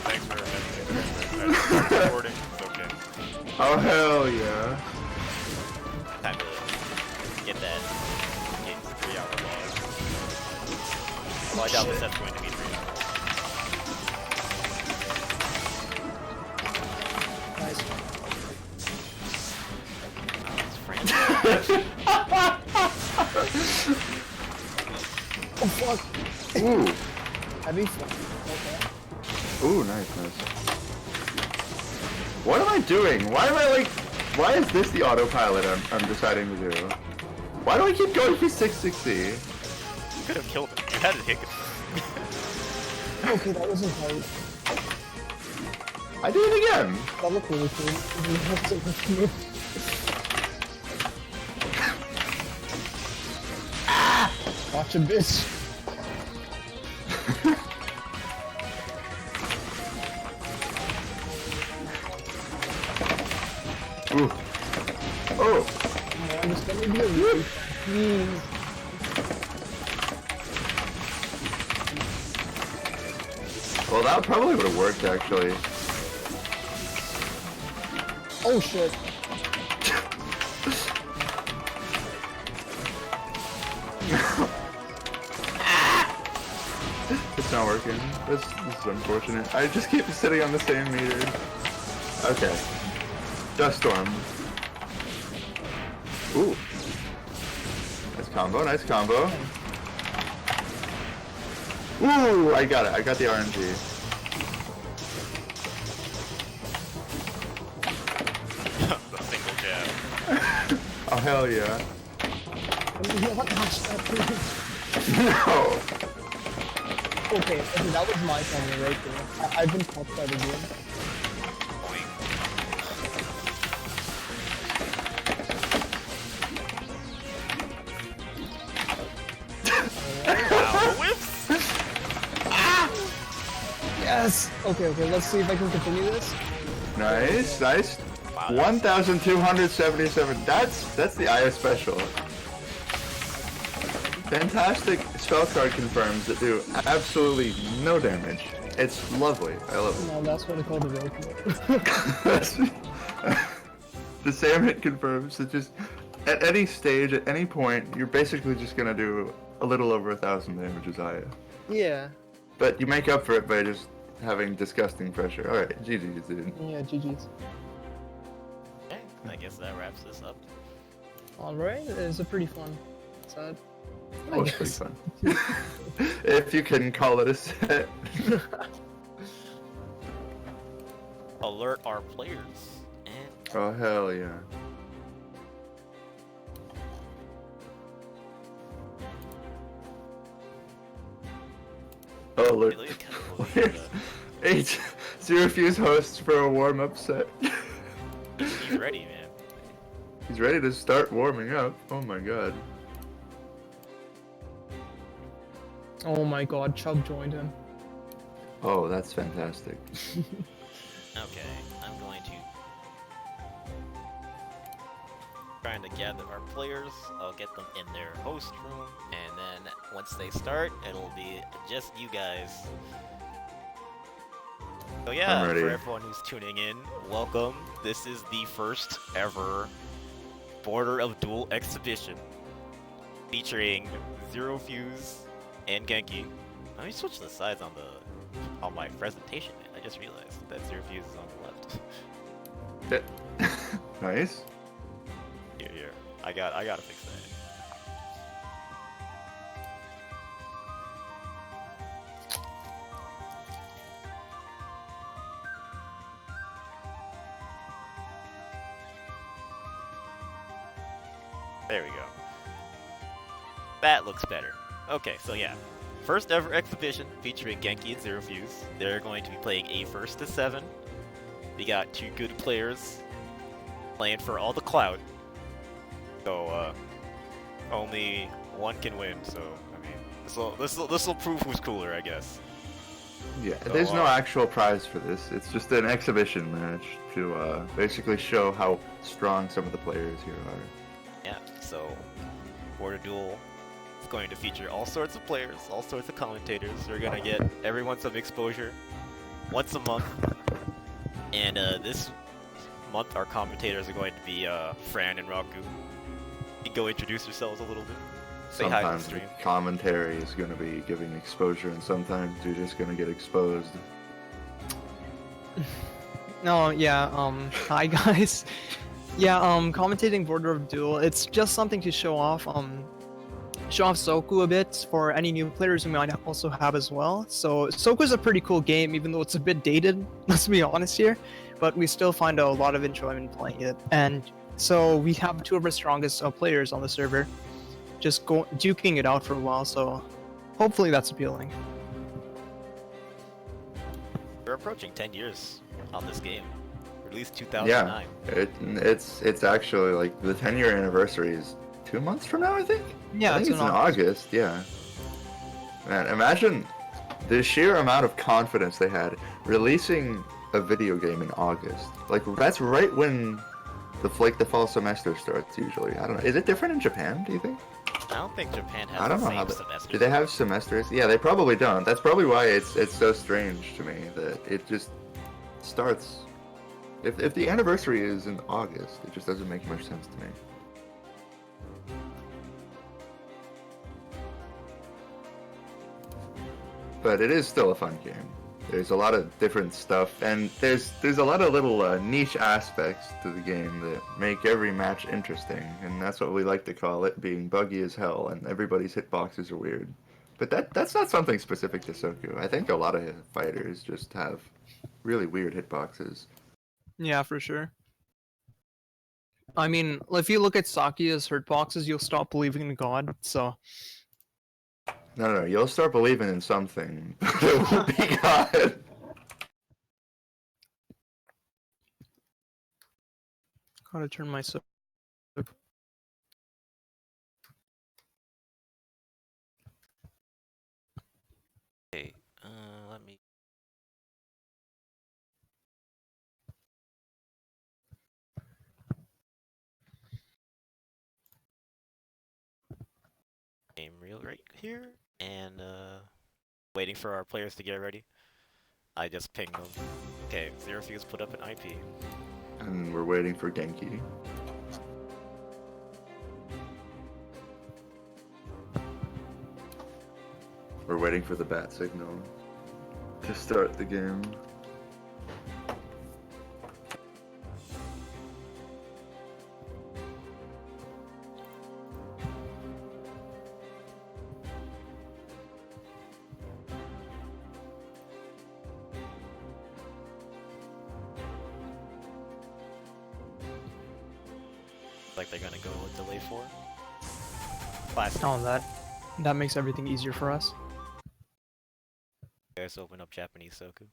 thanks for recording. It's okay. Oh hell yeah. Time to get that 3-hour log. Well, I doubt this stuff's going to be 3 hours. Nice. It's French. Oh fuck! Ooh. Heavy fuck. Okay. Ooh, nice. What am I doing? Why am I like... Why is this the autopilot I'm deciding to do? Why do I keep going for 660? You could have killed him. You had to hit him. Okay, that wasn't hard. I did it again. That looked really cool. You have to look me. Watch a bitch. Ooh. Oh. I'm just gonna be a really please. Well, that probably would have worked actually. Oh shit. It's not working. This is unfortunate. I just keep sitting on the same meter. Okay. Dust storm. Ooh. Nice combo. Ooh, I got it. I got the RNG. The single jab. Oh, hell yeah. Watch that, please. No! Okay, that was my timing right there. I've been popped by the game. Boing. Wow, whips! Yes! Okay, let's see if I can continue this. Nice. Wow, 1,277. That's the IS special. Fantastic spell card confirms that do absolutely no damage. It's lovely. I love it. No, that's what I call the real The same hit confirms that just at any stage, at any point, you're basically just gonna do a little over 1,000 damage as Aya. Yeah. But you make up for it by just having disgusting pressure. Alright, GG's, dude. Yeah, GG's. Okay, I guess that wraps this up. Alright, it's a pretty fun set. That was pretty fun. If you can call it a set. Alert our players. And Oh, hell yeah. Oh, look. really kind of believe that. 8 ZeroFuse hosts for a warm-up set. He's ready, man. He's ready to start warming up. Oh my god. Oh my god, Chug joined him. Oh, that's fantastic. Okay, I'm going to trying to gather our players. I'll get them in their host room, and then once they start, it'll be just you guys. So yeah, I'm ready. for everyone who's tuning in, welcome. This is the first ever Border of Duel exhibition featuring ZeroFuse and Genki. Let me switch the sides on my presentation, man. I just realized that ZeroFuse is on the left. Nice. Here. I gotta fix that. There we go. That looks better. Okay, so yeah. First ever exhibition featuring Genki and ZeroFuse. They're going to be playing a 1st to 7. We got 2 good players playing for all the clout. So only one can win. So I mean, this will prove who's cooler, I guess. Yeah, So, there's no actual prize for this. It's just an exhibition match to basically show how strong some of the players here are. Yeah. So Border Duel It's going to feature all sorts of players, all sorts of commentators. We're gonna get everyone some exposure once a month. And this month, our commentators are going to be Fran and Raku. You can go introduce yourselves a little bit. Say hi to the Sometimes the stream. commentary is going to be giving exposure, and sometimes you're just going to get exposed. No, yeah, hi guys. Yeah, commentating Border of Duel, it's just something to show off Soku a bit for any new players we might also have as well. So Soku's a pretty cool game, even though it's a bit dated, let's be honest here, but we still find a lot of enjoyment playing it. And so we have two of our strongest players on the server, just duking it out for a while, so hopefully that's appealing. We're approaching 10 years on this game. Released 2009. Yeah, it's actually like the 10-year anniversary is 2 months from now, I think. Yeah, I think it's in August. Yeah. Man, imagine the sheer amount of confidence they had releasing a video game in August. Like that's right when the fall semester starts usually. I don't know. Is it different in Japan? Do you think? I don't think Japan has I don't the know how same semester. do they have semesters? Yeah, they probably don't. That's probably why it's so strange to me that it just starts. If the anniversary is in August, it just doesn't make much sense to me. But it is still a fun game. There's a lot of different stuff, and there's a lot of little niche aspects to the game that make every match interesting, and that's what we like to call it, being buggy as hell, and everybody's hitboxes are weird. But that's not something specific to Soku. I think a lot of fighters just have really weird hitboxes. Yeah, for sure. I mean, if you look at Sakia's hitboxes, you'll stop believing in God, so... No, you'll start believing in something. It won't be God. Gotta turn my... Okay, let me... Game real right here, and waiting for our players to get ready. I just pinged them. Okay, ZeroFuse put up an IP. And we're waiting for Genki. We're waiting for the bat signal to start the game. Like they're gonna go with delay 4. Classic. Oh, that makes everything easier for us. You guys open up Japanese Soku.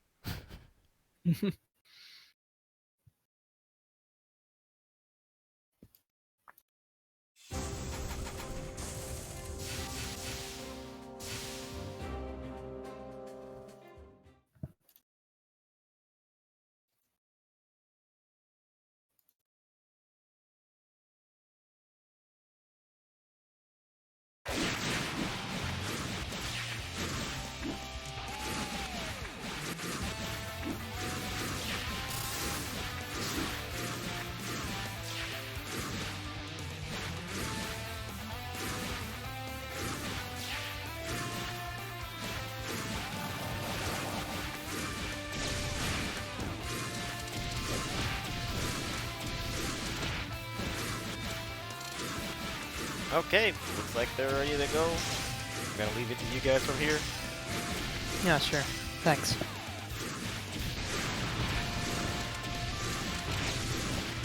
Okay, looks like they're ready to go. I'm gonna leave it to you guys from here. Yeah, sure. Thanks.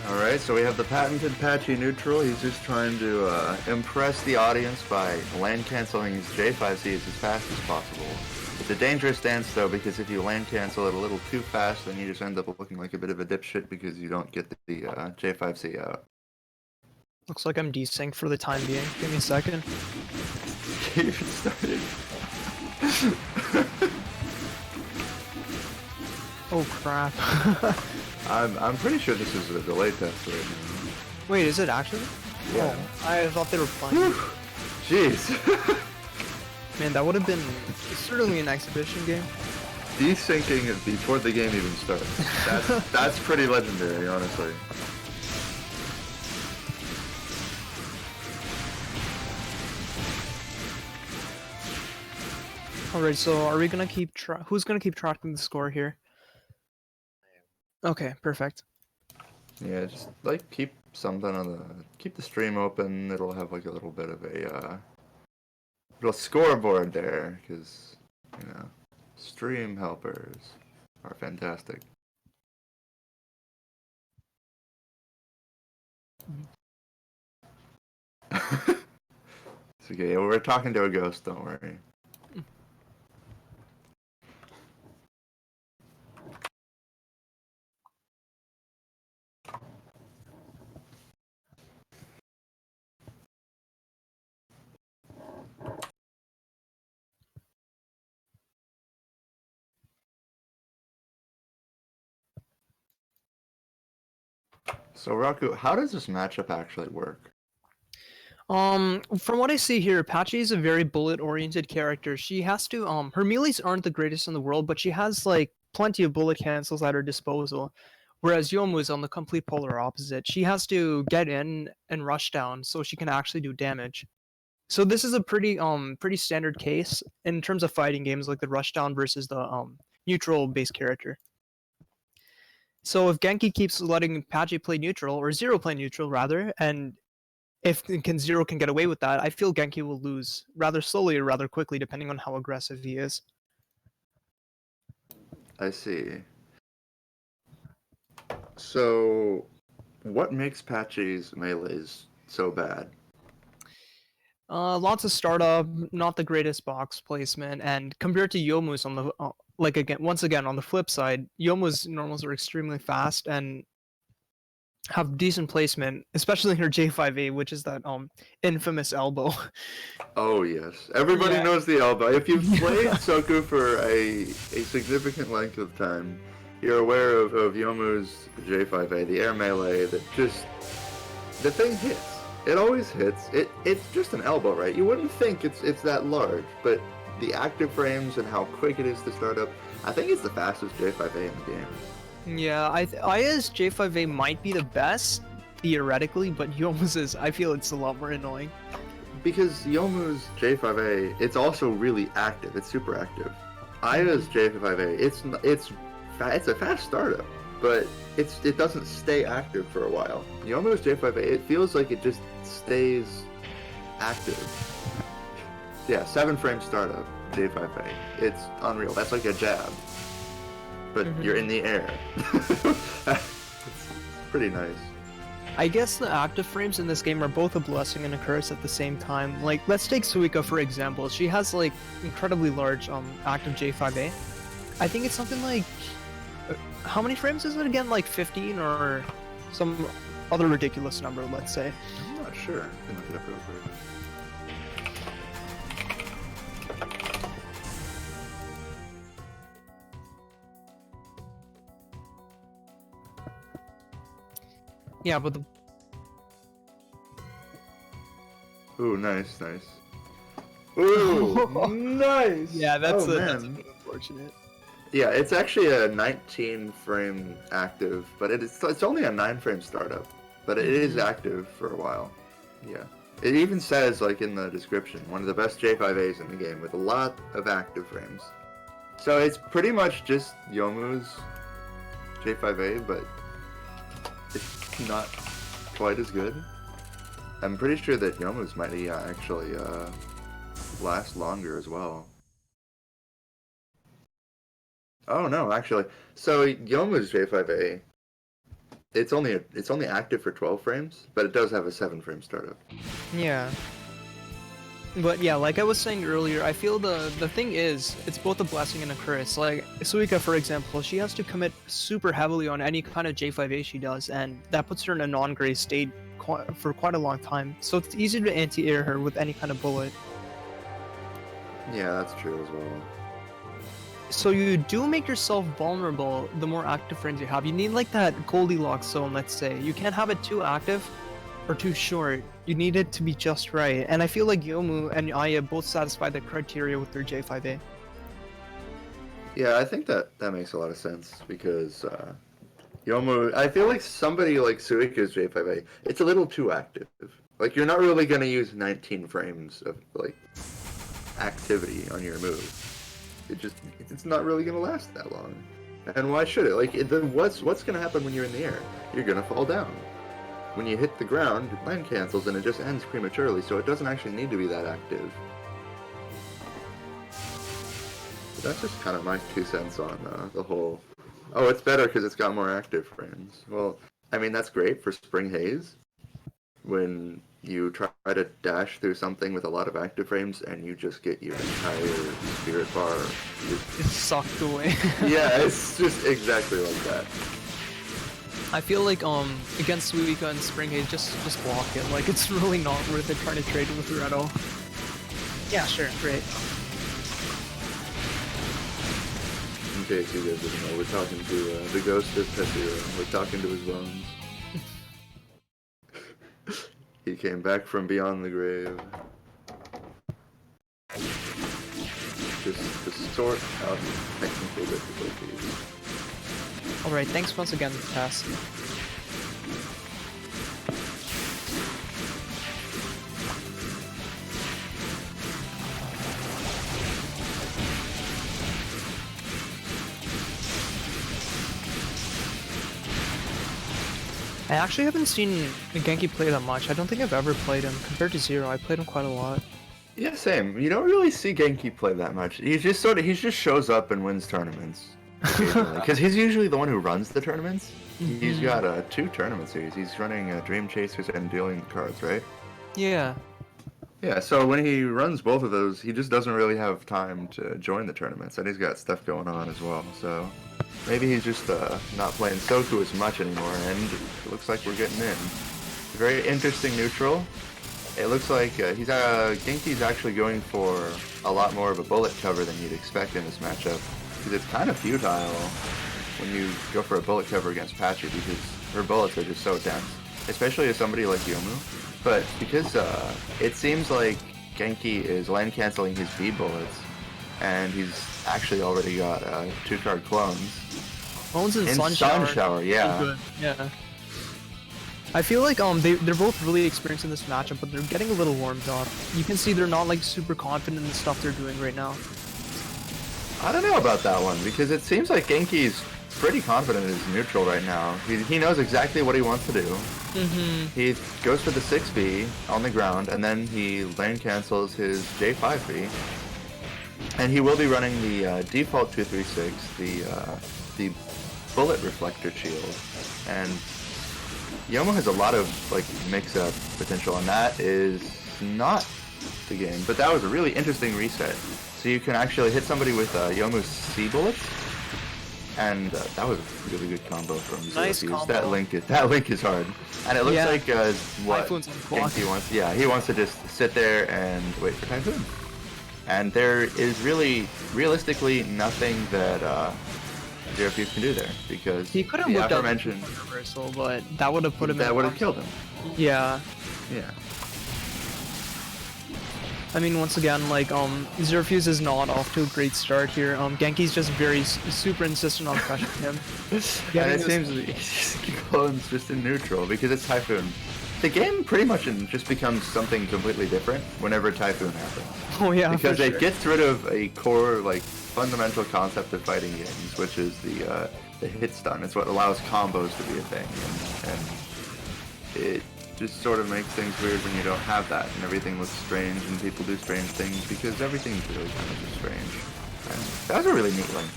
Alright, so we have the patented patchy neutral. He's just trying to impress the audience by land canceling his J5Cs as fast as possible. It's a dangerous dance though, because if you land cancel it a little too fast, then you just end up looking like a bit of a dipshit because you don't get the J5C out. Looks like I'm desynced for the time being. Give me a second. Even started. Oh crap. I'm pretty sure this is a delay test right now. Wait, is it actually? Yeah. Oh, I thought they were playing. Jeez. Man, that would have been certainly an exhibition game. Desyncing it before the game even starts. That's pretty legendary, honestly. Alright, so are we gonna keep who's gonna keep tracking the score here? Okay, perfect. Yeah, just like keep the stream open. It'll have like a little bit of a little scoreboard there, because you know, stream helpers are fantastic. It's okay. We're talking to a ghost. Don't worry. So Raku, how does this matchup actually work? From what I see here, Patchy is a very bullet-oriented character. She has to, her melees aren't the greatest in the world, but she has, like, plenty of bullet cancels at her disposal. Whereas Youmu is on the complete polar opposite. She has to get in and rush down so she can actually do damage. So this is a pretty standard case in terms of fighting games like the rushdown versus the, neutral-based character. So if Genki keeps letting Patchy play neutral, or Zero play neutral rather, and if Zero can get away with that, I feel Genki will lose rather slowly or rather quickly, depending on how aggressive he is. I see. So, what makes Patchy's melees so bad? Lots of startup, not the greatest box placement, and compared to Yomu's on the once again on the flip side, Yomu's normals are extremely fast and have decent placement, especially in her J5A, which is that infamous elbow. Oh yes, everybody Yeah. knows the elbow. If you've played Soku for a significant length of time, you're aware of Yomu's J5A, the air melee that just the thing hits. It always hits. It's just an elbow, right? You wouldn't think it's that large, but the active frames and how quick it is to start up, I think it's the fastest J5A in the game. Yeah, Aya's J5A might be the best theoretically, but Yomu's is, I feel it's a lot more annoying. Because Yomu's J5A, it's also really active. It's super active. Aya's J5A, it's a fast startup, but it doesn't stay active for a while. Yomu's J5A, it feels like it just stays active. Yeah, 7-frame startup J5A. It's unreal. That's like a jab, but you're in the air. It's pretty nice. I guess the active frames in this game are both a blessing and a curse at the same time. Like, let's take Suika for example. She has like incredibly large active J5A. I think it's something like how many frames is it again? Like 15 or some other ridiculous number, let's say. I'm not sure. I can look it up real quick. Yeah, but the Ooh, nice. Ooh, nice! yeah, that's Oh, that's man. unfortunate. Yeah, it's actually a 19-frame active, but it's only a 9-frame startup, but it is active for a while. Yeah. It even says, like in the description, one of the best J5As in the game with a lot of active frames. So it's pretty much just Yomu's J5A, but it's not quite as good. I'm pretty sure that Yomu's might actually last longer as well. Oh no, actually. So Yomu's J5A, it's only active for 12 frames, but it does have a 7-frame startup. Yeah. But yeah, like I was saying earlier, I feel the thing is, it's both a blessing and a curse. Like, Suika, for example, she has to commit super heavily on any kind of J5A she does, and that puts her in a non-gray state for quite a long time. So it's easy to anti-air her with any kind of bullet. Yeah, that's true as well. So you do make yourself vulnerable the more active frames you have. You need like that Goldilocks zone, let's say. You can't have it too active, or too short. You need it to be just right. And I feel like Youmu and Aya both satisfy the criteria with their J5A. Yeah, I think that makes a lot of sense because Yomu, I feel like somebody like Suika's J5A, it's a little too active. Like you're not really gonna use 19 frames of like activity on your move. It's not really gonna last that long. And why should it? Like what's gonna happen when you're in the air? You're gonna fall down. When you hit the ground, your land cancels and it just ends prematurely, so it doesn't actually need to be that active. That's just kind of my 2 cents on the whole. Oh, it's better because it's got more active frames. Well, I mean that's great for Spring Haze, when you try to dash through something with a lot of active frames and you just get your entire spirit bar. It's sucked away. Yeah, it's just exactly like that. I feel like against Suika and Spring Haze, just block it. Like it's really not worth it trying to trade with her at all. Yeah, sure, great. In case you guys didn't know, we're talking to the ghost of Pessira. We're talking to his bones. He came back from beyond the grave. Just to sort out technical difficulties. Alright, thanks once again, Pass. I actually haven't seen Genki play that much. I don't think I've ever played him. Compared to Zero, I played him quite a lot. Yeah, same. You don't really see Genki play that much. He just shows up and wins tournaments. Because he's usually the one who runs the tournaments. He's got 2 tournament series. He's running Dream Chasers and Dueling Cards, right? Yeah. Yeah, so when he runs both of those, he just doesn't really have time to join the tournaments, and he's got stuff going on as well, so maybe he's just not playing Soku as much anymore, and it looks like we're getting in. Very interesting neutral. It looks like Genki's actually going for a lot more of a bullet cover than you'd expect in this matchup, because it's kind of futile when you go for a bullet cover against Patchouli, because her bullets are just so dense, especially as somebody like Youmu. But because it seems like Genki is land canceling his B bullets, and he's actually already got 2-card clones. Clones and in Sun Shower, yeah. Good. Yeah. I feel like they're both really experienced in this matchup, but they're getting a little warmed up. You can see they're not like super confident in the stuff they're doing right now. I don't know about that one, because it seems like Genki's pretty confident in his neutral right now. He knows exactly what he wants to do. He goes for the 6B on the ground, and then he lane cancels his J5B. And he will be running the default 236, the bullet reflector shield. And Youmu has a lot of like mix-up potential, and that is not the game. But that was a really interesting reset. So you can actually hit somebody with Yomu's C bullets. And that was a really good combo from Nice ZeroFuse. combo. That link is hard, and it looks Yeah. like what Typhoon's on clock. Genki wants. Yeah, he wants to just sit there and wait for Typhoon. And there is really, realistically, nothing that ZeroFuse can do there, because He could have the whipped out the aforementioned reversal, but that would have put him. that in would have harm's killed him. Yeah. Yeah. I mean, once again, like, ZeroFuse is not off to a great start here. Genki's just very super insistent on pressuring him. And it seems he clones just in neutral because it's Typhoon. The game pretty much just becomes something completely different whenever Typhoon happens. Oh yeah, Because for it sure. git rid of a core, like, fundamental concept of fighting games, which is the hit stun. It's what allows combos to be a thing, and it just sort of makes things weird when you don't have that, and everything looks strange, and people do strange things, because everything's really kind of just strange. And that was a really neat link.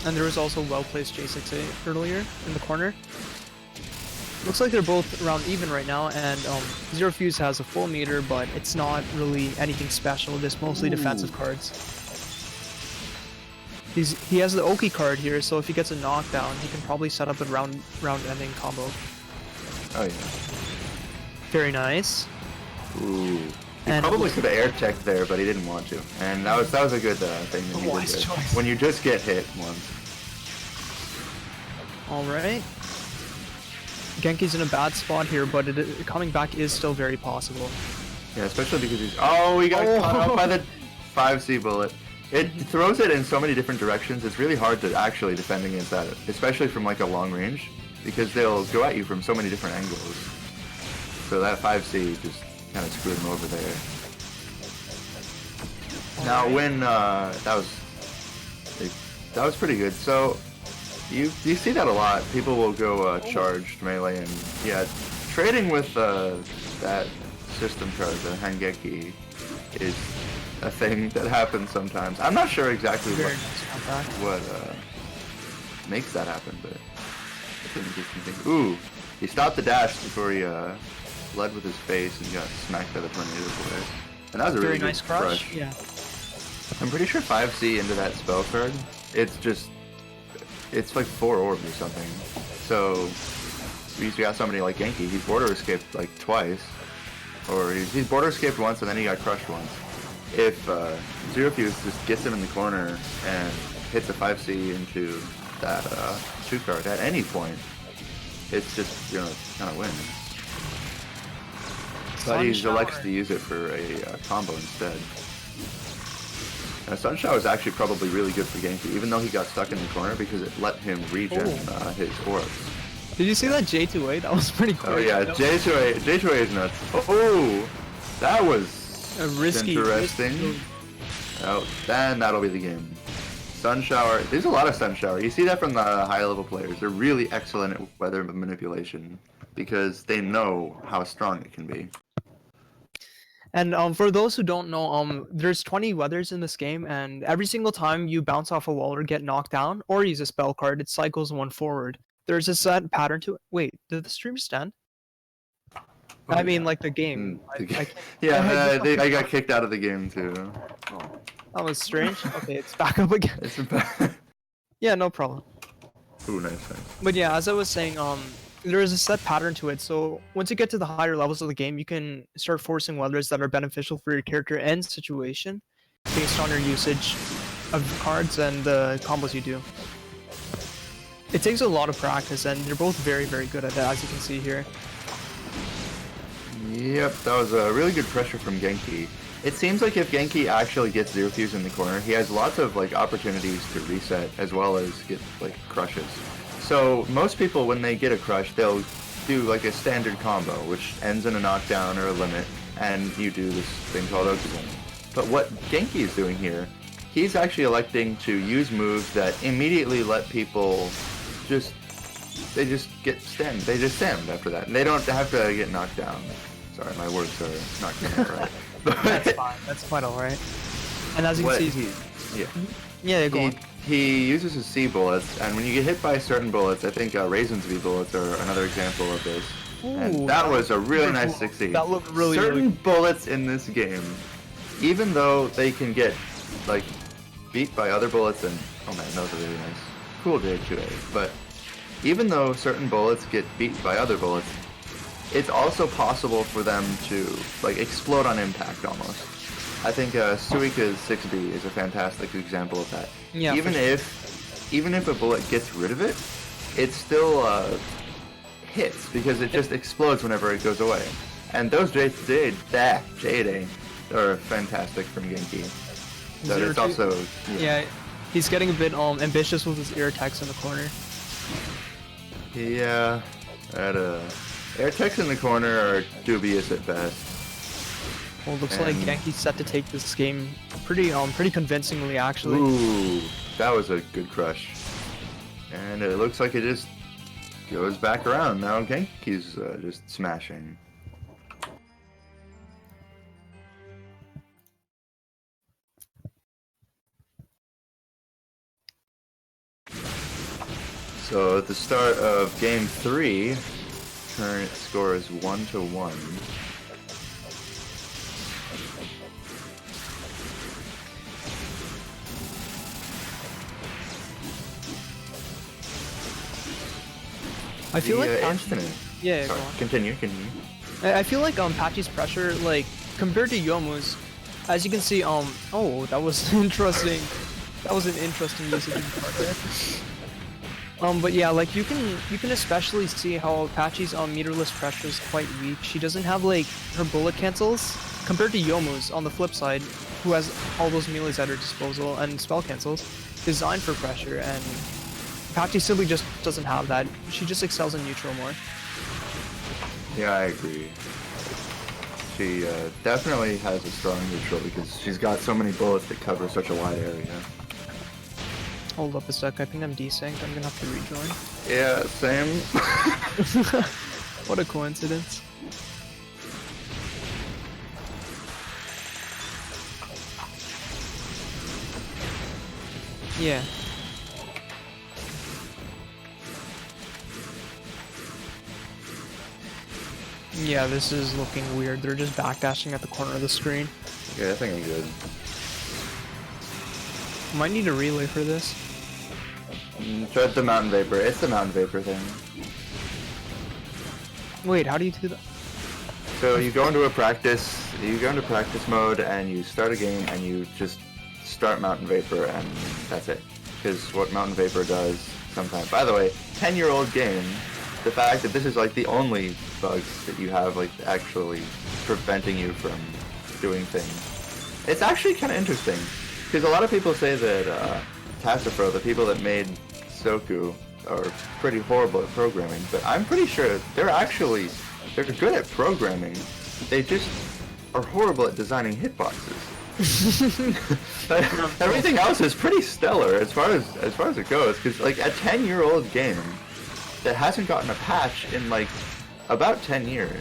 And there was also well-placed J6A earlier in the corner. Looks like they're both around even right now, and ZeroFuse has a full meter, but it's not really anything special, just mostly defensive cards. He has the Oki card here, so if he gets a knockdown, he can probably set up a round-ending combo. Oh yeah. Very nice. Ooh. He And probably could have air checked there, but he didn't want to. And that was a good thing that he did wise there. choice. When you just get hit once. Alright. Genki's in a bad spot here, but coming back is still very possible. Yeah, especially because he's... Oh, he got caught up by the 5C bullet. It throws it in so many different directions, it's really hard to actually defend against that, especially from like a long range, because they'll go at you from so many different angles. So that 5C just kind of screwed him over there. Now when, that was pretty good. So, you see that a lot. People will go charged melee, and yeah, trading with that system charge, the Hangeki, is a thing that happens sometimes. I'm not sure exactly what makes that happen, but it's an interesting thing. Ooh, he stopped the dash before he led with his face and got smacked by the tornado blade. And that was a really nice good crush. Yeah. I'm pretty sure 5C into that spell card, it's like 4 orbs or something. So we got somebody like Genki, he's border escaped like twice. Or he's border escaped once and then he got crushed once. If ZeroFuse just gets him in the corner and hits a 5C into that 2 card at any point, it's just, you know, kind of win. But he elects to use it for a combo instead. Sunshower is actually probably really good for Genki, even though he got stuck in the corner, because it let him regen his orbs. Did you see that J2A? That was pretty cool. Oh yeah, J2A is nuts. Oh, that was interesting. Oh, then that'll be the game. Sunshower, there's a lot of Sunshower. You see that from the high level players. They're really excellent at weather manipulation, because they know how strong it can be. And for those who don't know, there's 20 weathers in this game, and every single time you bounce off a wall or get knocked down or use a spell card, it cycles one forward. There's a set pattern to it. Wait, did the stream stand? Oh, I mean, like the game. I got kicked out of the game too. Oh, that was strange. Okay, it's back up again. It's back. Yeah, no problem. Ooh, nice. But yeah, as I was saying, there is a set pattern to it, so once you get to the higher levels of the game, you can start forcing weathers that are beneficial for your character and situation based on your usage of cards and the combos you do. It takes a lot of practice, and they're both very, very good at it, as you can see here. Yep, that was a really good pressure from Genki. It seems like if Genki actually gets ZeroFuse in the corner, he has lots of like opportunities to reset as well as get like crushes. So most people, when they get a crush, they'll do like a standard combo, which ends in a knockdown or a limit, and you do this thing called Okuzen. But what Genki is doing here, he's actually electing to use moves that immediately let people they just get stemmed. They just stemmed after that. And they don't have to get knocked down. Sorry, my words are not coming out right. That's fine. That's quite alright. And as you can see, go on. He uses his C bullets, and when you get hit by certain bullets, I think Raisin's V bullets are another example of this. Ooh, and that was a really nice 6C. That looked really Certain bullets in this game, even though they can get like beat by other bullets, and oh man, those are really nice. Cool J2A. But even though certain bullets get beat by other bullets, it's also possible for them to like explode on impact almost. I think Suika's 6B is a fantastic example of that. Yeah, even if a bullet gets rid of it, it still hits because it just explodes whenever it goes away. And those Jade are fantastic from Genki. So it's also yeah, he's getting a bit ambitious with his air attacks in the corner. Yeah, air attacks in the corner are dubious at best. Well, looks like Genki's set to take this game pretty convincingly, actually. Ooh, that was a good crush. And it looks like it just goes back around. Now Genki's just smashing. So at the start of game 3, current score is 1-1. I feel like infinite. Yeah, sorry, go on. Continue. I feel like Patchy's pressure, like compared to Youmu's, as you can see, oh, that was interesting. That was an interesting usage of the card there. But yeah, like you can especially see how Apache's meterless pressure is quite weak. She doesn't have like her bullet cancels compared to Yomu's on the flip side, who has all those melees at her disposal and spell cancels designed for pressure, and Apache simply just doesn't have that. She just excels in neutral more. Yeah, I agree. She definitely has a strong neutral because she's got so many bullets that cover such a wide area. Hold up a sec, I think I'm desynced. I'm gonna have to rejoin. Yeah, same. What a coincidence. Yeah. Yeah, this is looking weird. They're just backdashing at the corner of the screen. Yeah, I think I'm good. Might need a relay for this. Try the Mountain Vapor. It's the Mountain Vapor thing. Wait, how do you do that? So you go into practice mode and you start a game and you just start Mountain Vapor and that's it. Because what Mountain Vapor does sometimes. By the way, 10-year-old game. The fact that this is like the only bugs that you have like actually preventing you from doing things. It's actually kind of interesting because a lot of people say that Tassifro, the people that made Soku, are pretty horrible at programming, but I'm pretty sure they're good at programming. They just are horrible at designing hitboxes. Everything else is pretty stellar as far as it goes, because like a 10-year-old game that hasn't gotten a patch in like about 10 years.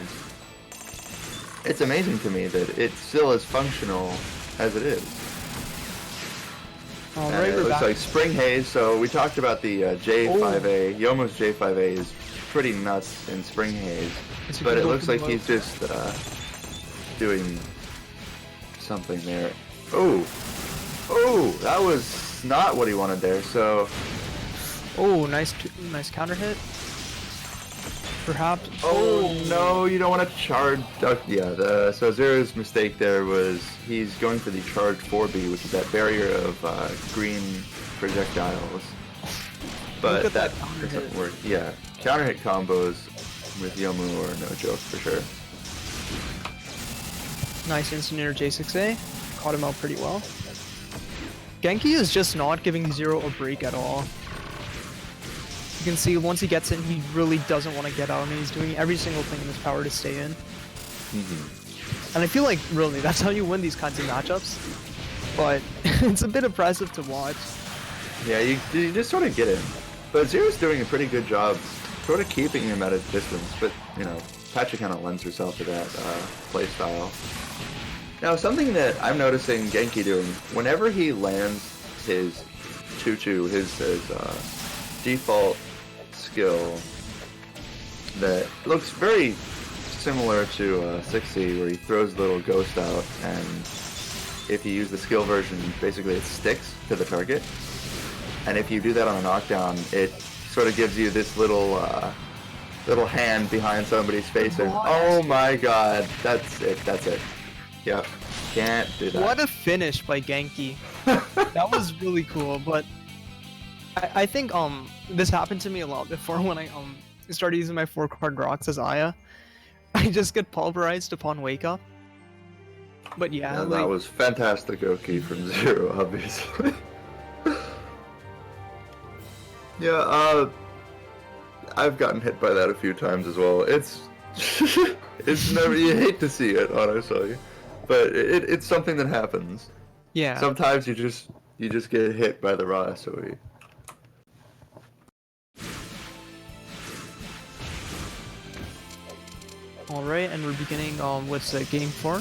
It's amazing to me that it's still as functional as it is. Alright, It looks like Spring Haze, so we talked about the J5A. Yomu's J5A is pretty nuts in Spring Haze, but it looks like he's just doing something there. Oh, that was not what he wanted there, so... Oh, nice counter hit. Perhaps. Oh no, you don't want to charge. Yeah, so Zero's mistake there was he's going for the charge 4B, which is that barrier of green projectiles. But that doesn't work. Yeah, counter hit combos with Youmu are no joke for sure. Nice Incinerator J6A. Caught him out pretty well. Genki is just not giving Zero a break at all. You can see once he gets in, he really doesn't want to get out, and he's doing every single thing in his power to stay in. And I feel like, really, that's how you win these kinds of matchups. But it's a bit oppressive to watch. Yeah, you just sort of get in. But Zero's doing a pretty good job sort of keeping him at a distance, but, you know, Patchouli kind of lends herself to that playstyle. Now, something that I'm noticing Genki doing, whenever he lands his 2-2, his default skill that looks very similar to 60, where he throws the little ghost out, and if you use the skill version, basically it sticks to the target. And if you do that on a knockdown, it sort of gives you this little hand behind somebody's face, and oh my god, that's it. Yep, can't do that. What a finish by Genki. That was really cool, but I think this happened to me a lot before when I started using my 4-card rocks as Aya. I just get pulverized upon wake up. But yeah, and that was fantastic Oki from Zero, obviously. Yeah, I've gotten hit by that a few times as well. It's never, you hate to see it, honestly, but it's something that happens. Yeah. Sometimes you just get hit by the raw SOE. Alright, and we're beginning with game 4.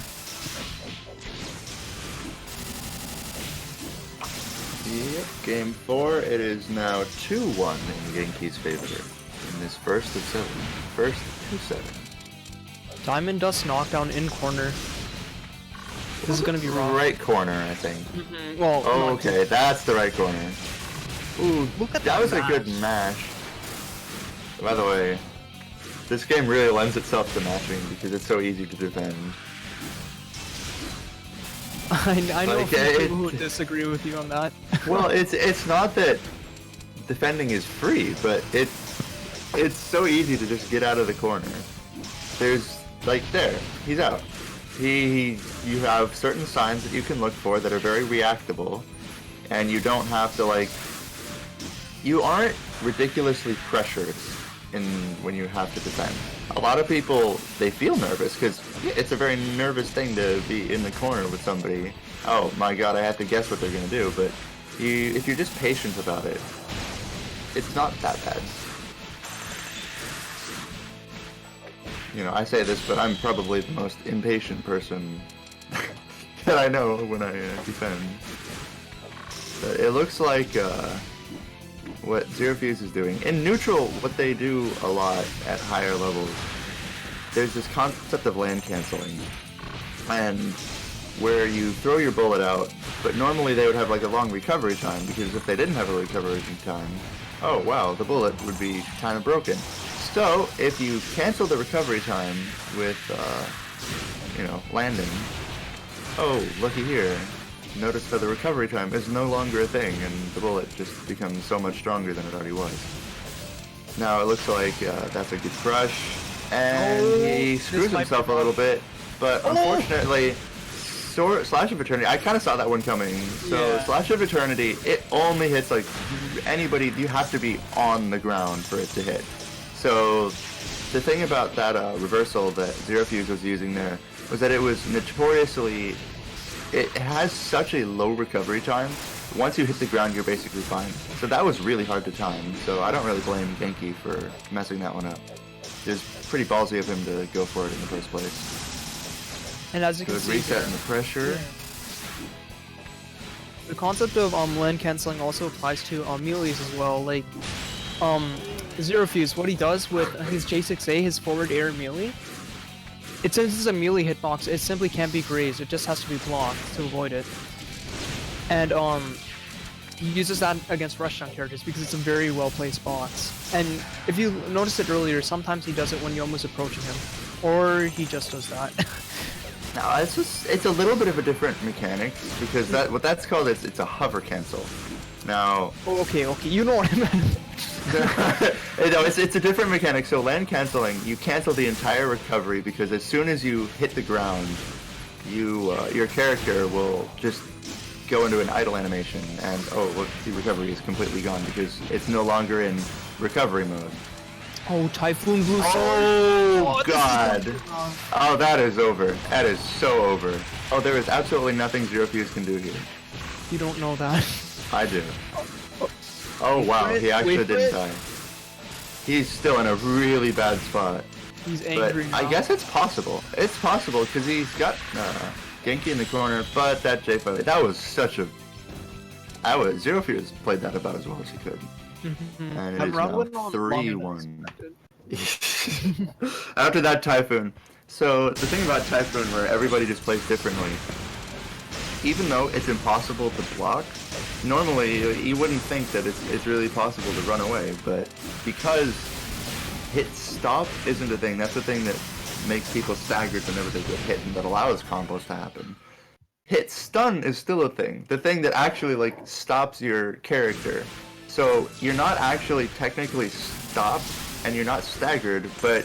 Yep, game 4. It is now 2-1 in Genki's favor in this first of 7. First 2-7. Diamond Dust knockdown in corner. This is gonna be wrong. Right corner, I think. Well, oh, okay, that's the right corner. Ooh, look at that was a good mash. By the way, this game really lends itself to mashing because it's so easy to defend. I know a few people who disagree with you on that. Well, it's not that defending is free, but it's so easy to just get out of the corner. There's like there, he's out. You have certain signs that you can look for that are very reactable, and you don't have to like. You aren't ridiculously pressured when you have to defend. A lot of people, they feel nervous because it's a very nervous thing to be in the corner with somebody. Oh my god, I have to guess what they're gonna do. But if you're just patient about it, it's not that bad. You know, I say this, but I'm probably the most impatient person that I know when I defend. But it looks like what ZeroFuse is doing. In neutral, what they do a lot at higher levels, there's this concept of land canceling. And where you throw your bullet out, but normally they would have like a long recovery time, because if they didn't have a recovery time, oh wow, the bullet would be kind of broken. So, if you cancel the recovery time with, you know, landing, oh, looky here. Notice that the recovery time is no longer a thing, and the bullet just becomes so much stronger than it already was. Now it looks like that's a good crush, and he screws himself a little bit, but unfortunately, Slash of Eternity, I kind of saw that one coming. So Slash of Eternity, it only hits like anybody, you have to be on the ground for it to hit. So the thing about that reversal that ZeroFuse was using there was that it was notoriously, it has such a low recovery time. Once you hit the ground, you're basically fine. So that was really hard to time. So I don't really blame Genki for messing that one up. It was pretty ballsy of him to go for it in the first place. And as you can see, reset in the pressure. The concept of land canceling also applies to melees as well. Like ZeroFuse, what he does with his J6A, his forward air melee, since it's a melee hitbox, it simply can't be grazed. It just has to be blocked to avoid it. And he uses that against rush down characters because it's a very well placed box. And if you noticed it earlier, sometimes he does it when Youmu's approaching him, or he just does that. No, it's a little bit of a different mechanic because what that's called is it's a hover cancel. Now. Oh, okay, you know what I meant. No, it's a different mechanic. So land canceling, you cancel the entire recovery because as soon as you hit the ground, your character will just go into an idle animation, and oh look, the recovery is completely gone because it's no longer in recovery mode. Oh, Typhoon Blue Sword. Oh god. Oh, that is over. That is so over. Oh, there is absolutely nothing ZeroFuse can do here. You don't know that. I do. Oh wow, he actually didn't die. He's still in a really bad spot. He's angry but now. I guess it's possible. It's possible because he's got Genki in the corner, but that J5, that was such a... ZeroFuse played that about as well as he could. And it is now 3-1. After that Typhoon. So the thing about Typhoon where everybody just plays differently, even though it's impossible to block, normally you wouldn't think that it's really possible to run away, but because hit stop isn't a thing, that's the thing that makes people staggered whenever they get hit and that allows combos to happen. Hit stun is still a thing, the thing that actually like stops your character. So you're not actually technically stopped and you're not staggered, but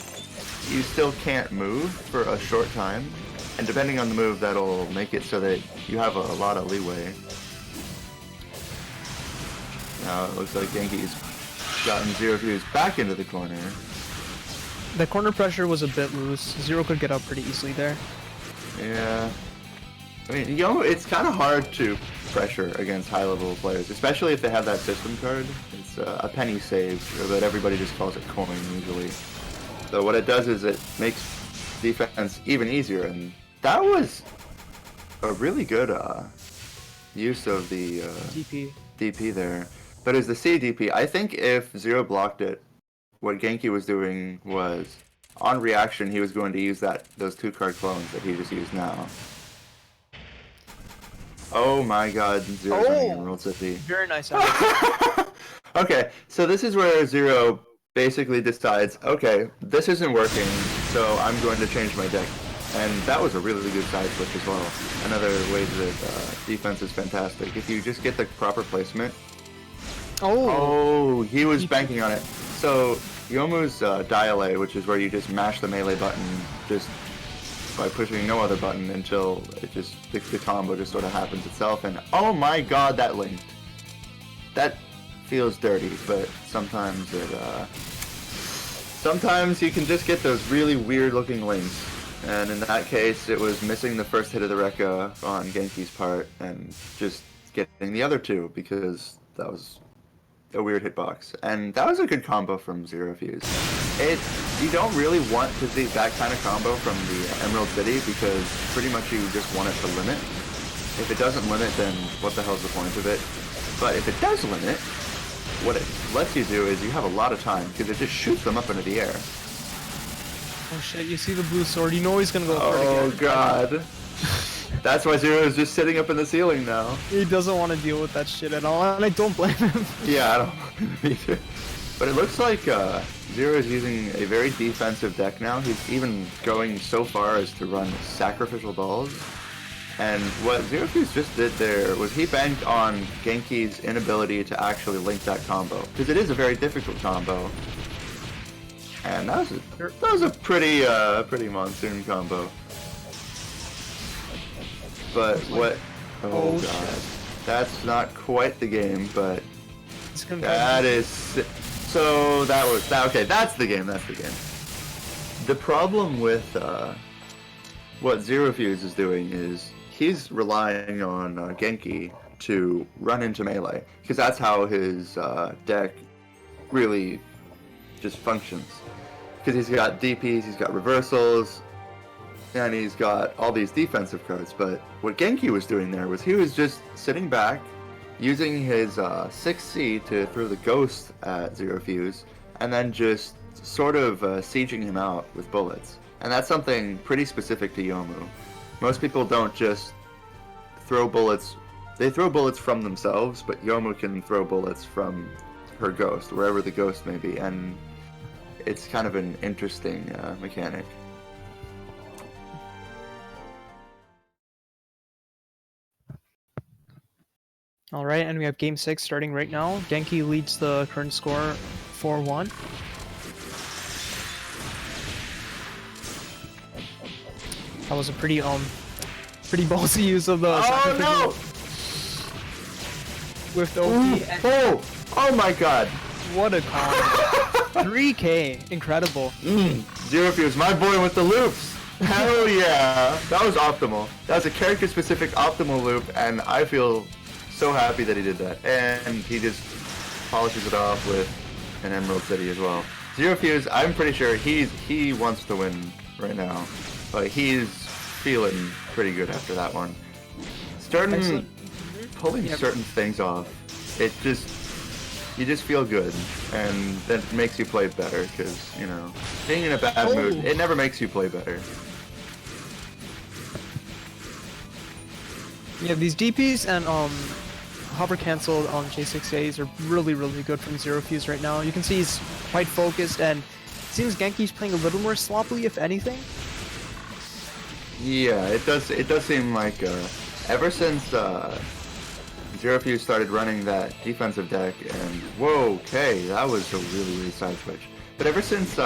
you still can't move for a short time. And depending on the move, that'll make it so that you have a lot of leeway. Now it looks like Genki's gotten ZeroFuse back into the corner. The corner pressure was a bit loose. Zero could get up pretty easily there. Yeah. I mean, it's kind of hard to pressure against high-level players, especially if they have that system card. It's a penny save, but everybody just calls it coin usually. So what it does is it makes defense even easier, and that was a really good use of the DP there. But as the C DP, I think if Zero blocked it, what Genki was doing was, on reaction, he was going to use those 2-card clones that he just used now. Oh my god, Zero's running in World City. Very nice. Okay, so this is where Zero basically decides, okay, this isn't working, so I'm going to change my deck. And that was a really good side switch as well. Another way that defense is fantastic. If you just get the proper placement, Oh. Oh, he was banking on it. So Yomu's dial A, which is where you just mash the melee button just by pushing no other button until it just the combo just sort of happens itself. And oh my god, that linked. That feels dirty, but sometimes it sometimes you can just get those really weird looking links. And in that case, it was missing the first hit of the Rekka on Genki's part and just getting the other two because that was a weird hitbox. And that was a good combo from ZeroFuse. You don't really want to see that kind of combo from the Emerald City because pretty much you just want it to limit. If it doesn't limit, then what the hell's the point of it? But if it does limit, what it lets you do is you have a lot of time because it just shoots them up into the air. Oh shit, you see the blue sword, you know he's gonna go for it Oh again. god. That's why Zero is just sitting up in the ceiling now. He doesn't want to deal with that shit at all, and I don't blame him. Yeah, I don't either. But it looks like Zero is using a very defensive deck now. He's even going so far as to run sacrificial dolls. And what ZeroFuse just did there was he banked on Genki's inability to actually link that combo. Because it is a very difficult combo. And that was a pretty pretty monsoon combo. But what? Oh god, shit. That's not quite the game, but It's gonna that is. So that was that. Okay, that's the game. That's the game. The problem with what ZeroFuse is doing is he's relying on Genki to run into melee because that's how his deck really just functions. Because he's got DPs, he's got reversals, and he's got all these defensive cards. But what Genki was doing there was he was just sitting back, using his 6C to throw the ghost at ZeroFuse, and then just sort of sieging him out with bullets. And that's something pretty specific to Youmu. Most people don't just throw bullets. They throw bullets from themselves, but Youmu can throw bullets from her ghost, wherever the ghost may be. And it's kind of an interesting mechanic. Alright, and we have game 6 starting right now. Genki leads the current score 4-1. That was a pretty ballsy use of the Oh no! with the OP. Oh my god! What a call. 3K, incredible. ZeroFuse, my boy with the loops! Hell yeah! That was optimal. That was a character-specific optimal loop, and I feel so happy that he did that. And he just polishes it off with an Emerald City as well. ZeroFuse, I'm pretty sure he wants to win right now, but he's feeling pretty good after that one. Pulling certain things off, you just feel good, and that makes you play better, because, you know, being in a bad mood, it never makes you play better. Yeah, these DPs and hover cancel on J6As are really good from ZeroFuse right now. You can see he's quite focused, and it seems Genki's playing a little more sloppily, if anything. Yeah, it does seem like ever since ZeroFuse started running that defensive deck, and whoa, okay, that was a really side switch. But ever since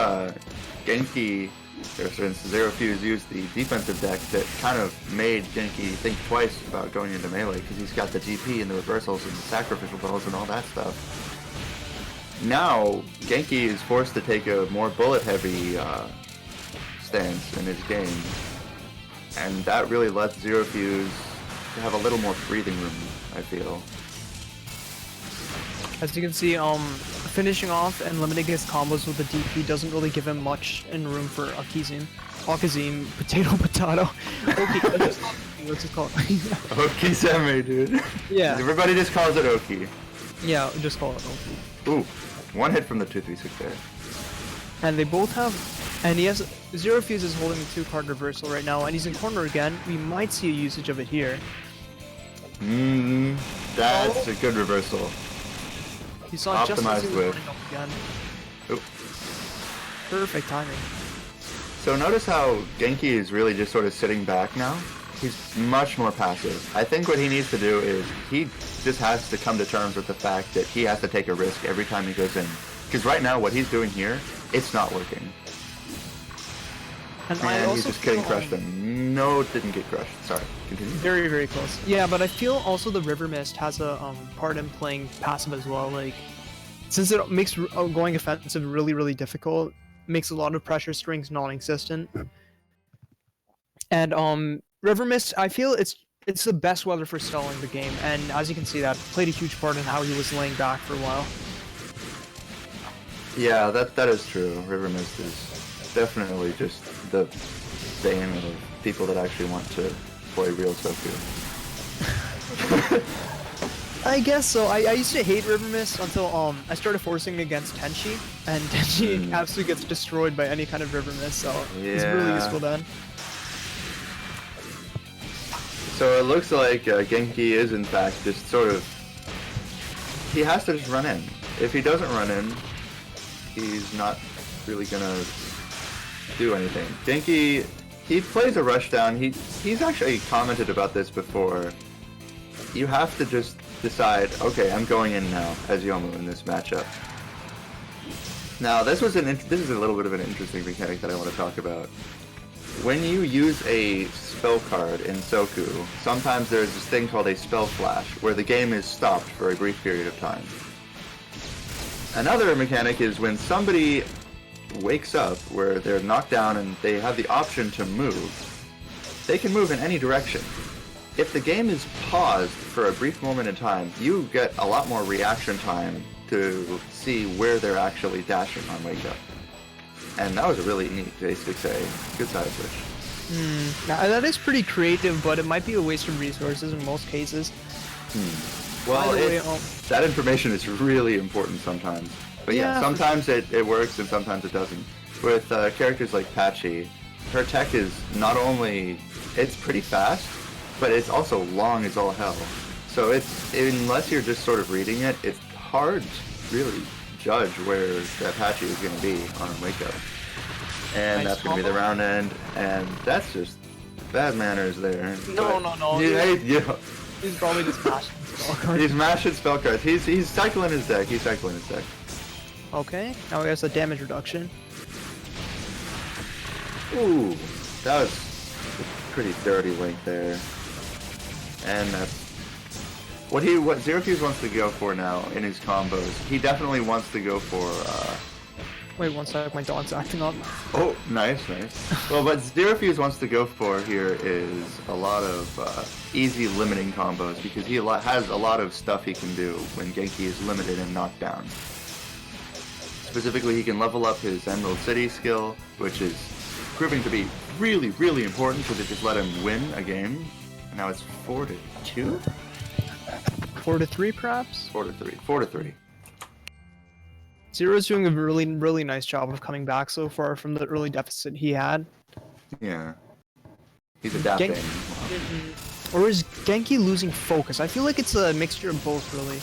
Genki, or since ZeroFuse used the defensive deck, that kind of made Genki think twice about going into melee, because he's got the DP and the reversals and the sacrificial balls and all that stuff. Now, Genki is forced to take a more bullet-heavy stance in his game, and that really lets ZeroFuse have a little more breathing room, I feel. As you can see, finishing off and limiting his combos with the DP doesn't really give him much in room for Akizim. Akizim, potato. Okay, let's just call it. Oki-seme, dude. Yeah. Everybody just calls it Oki. Yeah, just call it Oki. Ooh, one hit from the 2-3-6 there. And they both have, and he has, ZeroFuse is holding the 2-card reversal right now, and he's in corner again. We might see a usage of it here. That's a good reversal. He saw it just as he was Optimized running up again. Oop. Perfect timing. So notice how Genki is really just sort of sitting back now. He's much more passive. I think what he needs to do is he just has to come to terms with the fact that he has to take a risk every time he goes in. Because right now, what he's doing here, it's not working. And I And also he's just feel, getting crushed. And no, didn't get crushed. Sorry, continue. very, very close. Yeah, but I feel also the River Mist has a part in playing passive as well. Like, since it makes going offensive really, really difficult, makes a lot of pressure strings non-existent. And River Mist, I feel it's the best weather for stalling the game, and as you can see, that played a huge part in how he was laying back for a while. Yeah, that is true. River Mist is definitely just the bane of people that actually want to play real Soku. I guess so. I used to hate River Mist until I started forcing against Tenchi, and Tenchi absolutely gets destroyed by any kind of River Mist, so it's really useful then. So it looks like Genki is in fact just sort of... He has to just run in. If he doesn't run in, he's not really gonna do anything. Genki, he plays a rushdown. He's actually commented about this before. You have to just decide, okay, I'm going in now as Youmu in this matchup. Now, this is a little bit of an interesting mechanic that I want to talk about. When you use a spell card in Soku, sometimes there's this thing called a spell flash, where the game is stopped for a brief period of time. Another mechanic is when somebody wakes up, where they're knocked down and they have the option to move, they can move in any direction. If the game is paused for a brief moment in time, you get a lot more reaction time to see where they're actually dashing on wake up. And that was a really neat J6A. Good side switch. Now, that is pretty creative, but it might be a waste of resources in most cases. Well, By the way, that information is really important sometimes. But yeah, sometimes it works and sometimes it doesn't. With characters like Patchouli, her tech is not only... It's pretty fast, but it's also long as all hell. So unless you're just sort of reading it, it's hard to really judge where that Patchouli is going to be on wake up. And that's going to be the round end, and that's just bad manners there. No. He's probably just mashing spell cards. He's mashing spell cards. He's cycling his deck. Okay, now he has a damage reduction. Ooh, that was a pretty dirty link there. And that's what ZeroFuse wants to go for now in his combos. He definitely wants to go for Wait one sec, my dog's acting up. Oh, nice. Well, what ZeroFuse wants to go for here is a lot of easy limiting combos, because he has a lot of stuff he can do when Genki is limited and knocked down. Specifically, he can level up his Emerald City skill, which is proving to be really, really important because it just let him win a game. And now it's 4-2? 4-3 perhaps? 4-3. Zero's doing a really, really nice job of coming back so far from the early deficit he had. Yeah. He's adapting. Or is Genki losing focus? I feel like it's a mixture of both, really.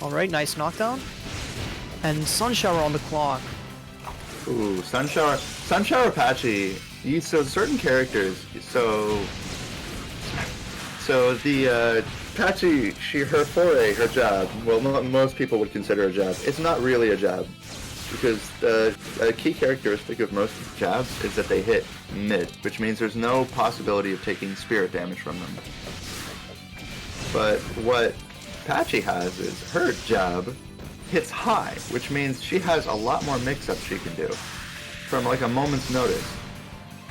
Alright, nice knockdown. And Sun Shower on the clock. Ooh, Sun Shower Patchouli. So certain characters, so the Patchouli, her jab, well, most people would consider a jab. It's not really a jab, because a key characteristic of most jabs is that they hit mid, which means there's no possibility of taking spirit damage from them. But what Patchouli has is her jab hits high, which means she has a lot more mix-ups she can do from like a moment's notice.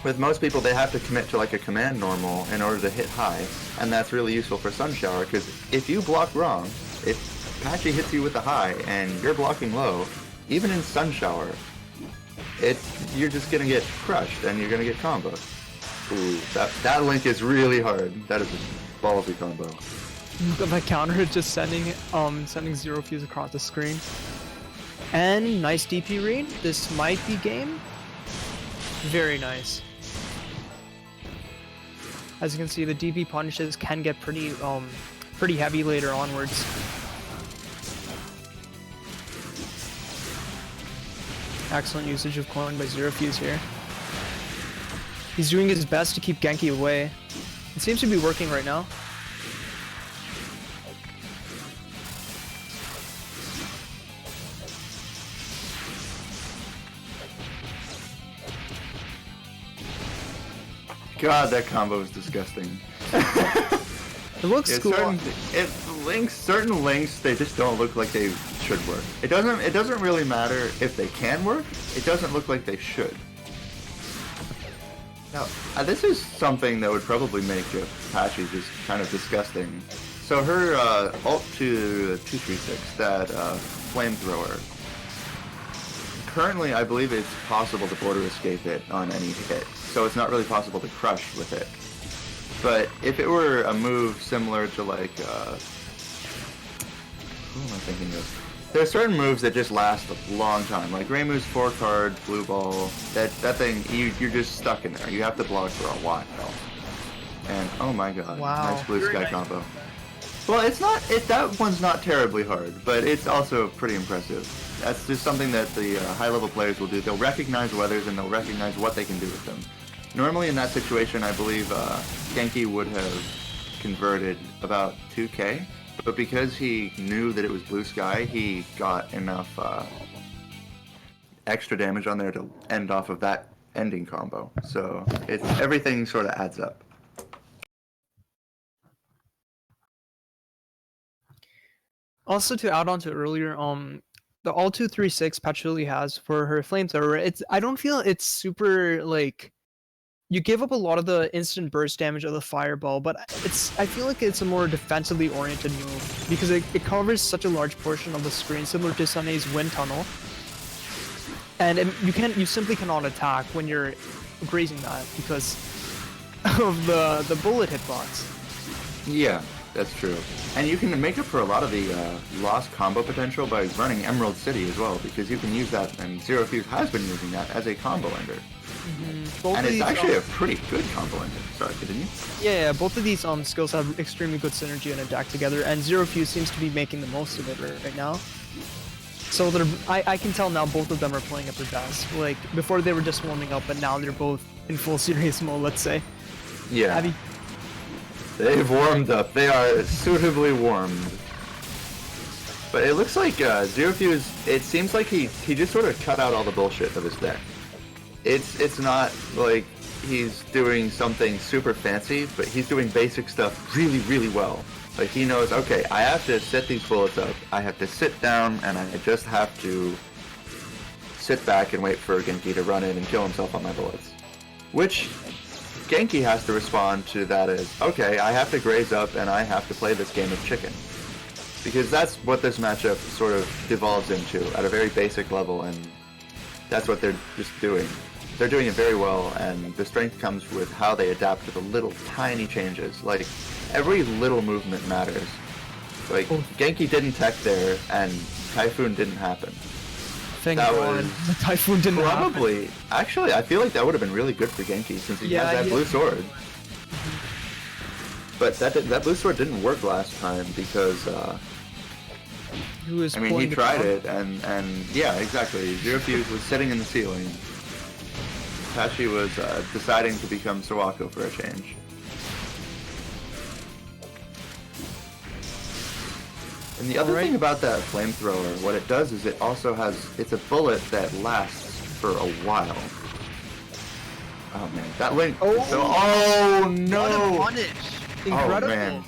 With most people, they have to commit to like a command normal in order to hit high, and that's really useful for Sun Shower, because if you block wrong, if Patchouli hits you with a high and you're blocking low, even in Sun Shower, you're just gonna get crushed and you're gonna get comboed. Ooh, that link is really hard. That is a ballsy combo. The counter is just sending ZeroFuse across the screen. And nice DP read. This might be game. Very nice. As you can see, the DP punishes can get pretty heavy later onwards. Excellent usage of coin by ZeroFuse here. He's doing his best to keep Genki away. It seems to be working right now. God, that combo is disgusting. It looks cool. Certain links, they just don't look like they should work. It doesn't really matter if they can work. It doesn't look like they should. Now, this is something that would probably make Patchouli just kind of disgusting. So her ult to 236, that flamethrower. Currently, I believe it's possible to border escape it on any hit, so it's not really possible to crush with it. But if it were a move similar to like, who am I thinking of? There are certain moves that just last a long time, like Reimu's 4-card, blue ball, that thing, you're just stuck in there. You have to block for a while. And oh my god, wow. Nice blue sky combo. Well, that one's not terribly hard, but it's also pretty impressive. That's just something that the high-level players will do. They'll recognize weathers and they'll recognize what they can do with them. Normally in that situation, I believe Genki would have converted about 2k, but because he knew that it was blue sky, he got enough extra damage on there to end off of that ending combo. So everything sort of adds up. Also, to add on to earlier, the all 236 Patchouli has for her flamethrower, I don't feel it's super like. You give up a lot of the instant burst damage of the fireball, but I feel like it's a more defensively oriented move because it covers such a large portion of the screen, similar to Sunny's wind tunnel. And you simply cannot attack when you're grazing that because of the bullet hitbox. Yeah, that's true. And you can make up for a lot of the lost combo potential by running Emerald City as well, because you can use that, and ZeroFuse has been using that as a combo ender. Mm-hmm. And it's actually a pretty good combo ender. Sorry, continue. Yeah, both of these skills have extremely good synergy in a deck together, and ZeroFuse seems to be making the most of it right now. So I can tell now both of them are playing at their best. Like, before they were just warming up, but now they're both in full serious mode, let's say. Yeah. They've warmed up. They are suitably warmed. But it looks like ZeroFuse, it seems like he just sort of cut out all the bullshit of his deck. It's not like he's doing something super fancy, but he's doing basic stuff really, really well. Like, he knows, okay, I have to set these bullets up, I have to sit down, and I just have to sit back and wait for Genki to run in and kill himself on my bullets. Which Genki has to respond to that as, okay, I have to graze up and I have to play this game of chicken. Because that's what this matchup sort of devolves into at a very basic level, and that's what they're just doing. They're doing it very well, and the strength comes with how they adapt to the little tiny changes. Like, every little movement matters. Like, Genki didn't tech there, and Typhoon didn't happen. Thank God. The Typhoon didn't probably happen. Actually, I feel like that would have been really good for Genki since he has that blue sword. But that blue sword didn't work last time because he tried it and yeah, exactly. ZeroFuse was sitting in the ceiling. Patchouli was deciding to become Sawako for a change. And the other thing about that flamethrower, what it does is it also it's a bullet that lasts for a while. Oh man, that link. Oh no! What a punish! Incredible. Oh man.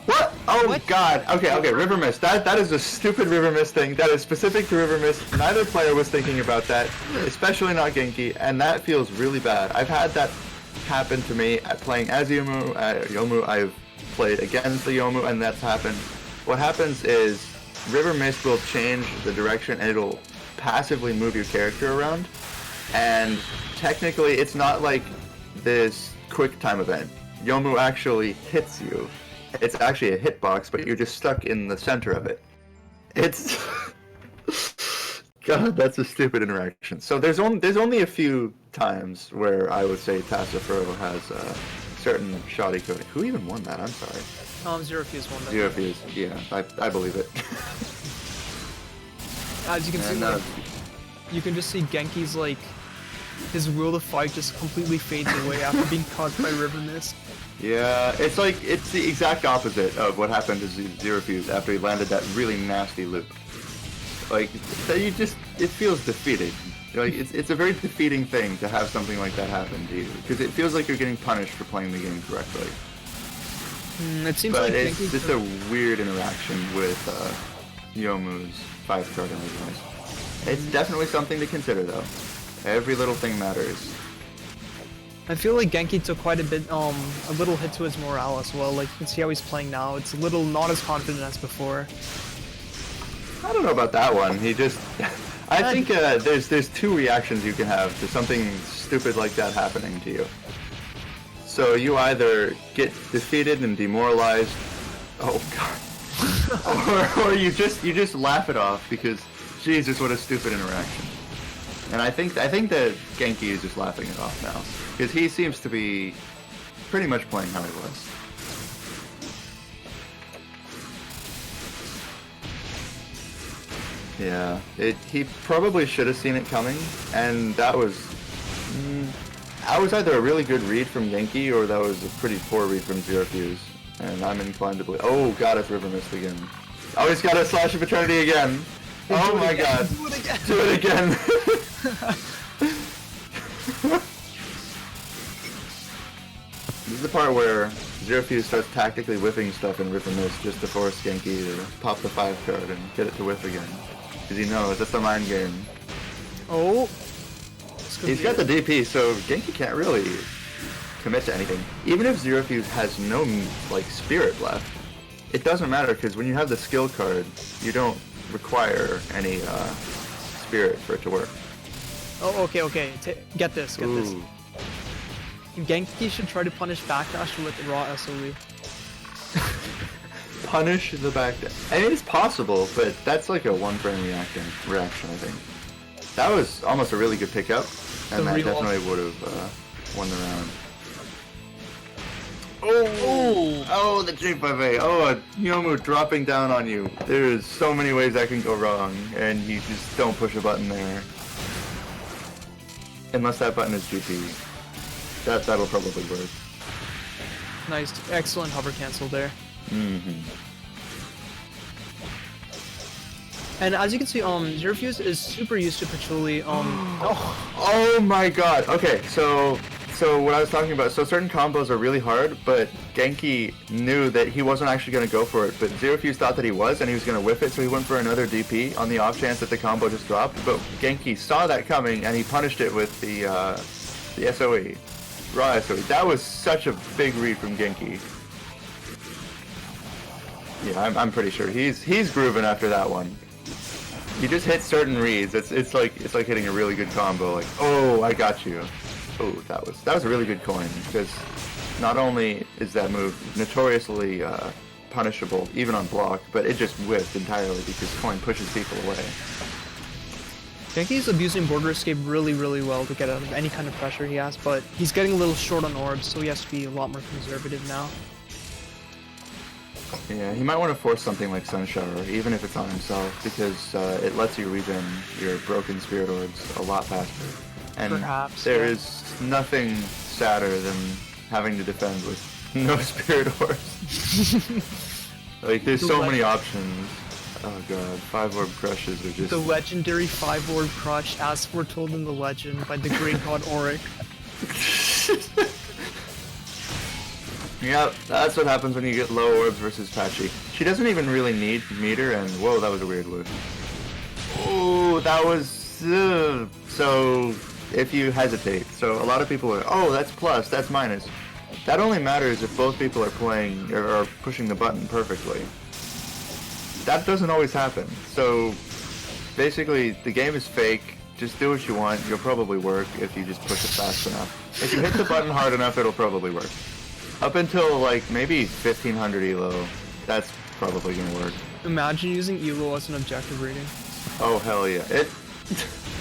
What? Oh what? God. Okay, River Mist. That is a stupid River Mist thing. That is specific to River Mist. Neither player was thinking about that, especially not Genki, and that feels really bad. I've had that happen to me at playing as Youmu. Youmu, I've played against the Youmu, and that's happened. What happens is River Mist will change the direction and it'll passively move your character around, and technically it's not like this quick time event. Youmu actually hits you. It's actually a hitbox, but you're just stuck in the center of it. It's God, that's a stupid interaction. So there's only a few times where I would say Tassifero has a certain shoddy coding. Who even won that? I'm sorry. ZeroFuse won that. ZeroFuse, yeah, I believe it. As you can see, you can just see Genki's like his will to fight just completely fades away after being caught by River Mist. Yeah, it's the exact opposite of what happened to ZeroFuse after he landed that really nasty loop. Like, it feels defeated. Like, it's a very defeating thing to have something like that happen to you, because it feels like you're getting punished for playing the game correctly. It seems But like it's Genki's just a weird interaction with Youmu's 5-card anyways. It's definitely something to consider, though. Every little thing matters. I feel like Genki took quite a little hit to his morale as well. Like, you can see how he's playing now. It's a little not as confident as before. I don't know about that one. He just... I think there's two reactions you can have to something stupid like that happening to you. So you either get defeated and demoralized, oh god, or you just laugh it off because Jesus, what a stupid interaction. And I think that Genki is just laughing it off now because he seems to be pretty much playing how he was. Yeah, he probably should have seen it coming, and that was either a really good read from Genki or that was a pretty poor read from ZeroFuse. And I'm inclined to believe. Oh god, it's River Mist again. Oh, he's got a Slash of Eternity again. Oh my god. Do it again. Do it again. This is the part where ZeroFuse starts tactically whiffing stuff in River Mist just to force Genki to pop the 5-card and get it to whiff again. Because he knows that's a mind game. Oh. He's got the DP, so Genki can't really commit to anything. Even if ZeroFuse has no, like, spirit left, it doesn't matter, because when you have the skill card, you don't require any spirit for it to work. Oh, okay. Get this. Ooh. Genki should try to punish backdash with raw SOE. Punish the backdash. I mean, it's possible, but that's like a one-frame reaction, I think. That was almost a really good pickup, and that definitely would have won the round. Oh, the J5A. Oh, Youmu dropping down on you. There's so many ways that can go wrong, and you just don't push a button there. Unless that button is GP. That'll probably work. Nice, excellent hover cancel there. And as you can see, ZeroFuse is super used to Patchouli. Oh my god. Okay, so what I was talking about, so certain combos are really hard, but Genki knew that he wasn't actually going to go for it, but ZeroFuse thought that he was, and he was going to whiff it, so he went for another DP on the off chance that the combo just dropped, but Genki saw that coming, and he punished it with the SOE. Raw SOE. That was such a big read from Genki. Yeah, I'm pretty sure he's grooving after that one. You just hit certain reads. It's like hitting a really good combo. Like, oh, I got you. Oh, that was a really good coin, because not only is that move notoriously punishable even on block, but it just whiffed entirely because coin pushes people away. Genki's abusing border escape really, really well to get out of any kind of pressure he has, but he's getting a little short on orbs, so he has to be a lot more conservative now. Yeah, he might want to force something like Sun Shower, even if it's on himself, because it lets you regen your broken Spirit Orbs a lot faster. And perhaps, there is nothing sadder than having to defend with no Spirit Orbs. Like, there's so many options. Oh god, 5-orb crushes are just... The legendary 5-orb crush, as foretold in the legend by the great god Auric. Yep, that's what happens when you get low orbs versus Patchy. She doesn't even really need meter, and whoa, that was a weird whiff. Oh, that was... So, if you hesitate, so a lot of people are, oh, that's plus, that's minus. That only matters if both people are playing, or are pushing the button perfectly. That doesn't always happen. So, basically, the game is fake. Just do what you want. You'll probably work if you just push it fast enough. If you hit the button hard enough, it'll probably work. Up until, like, maybe 1500 elo, that's probably gonna work. Imagine using elo as an objective rating. Oh, hell yeah.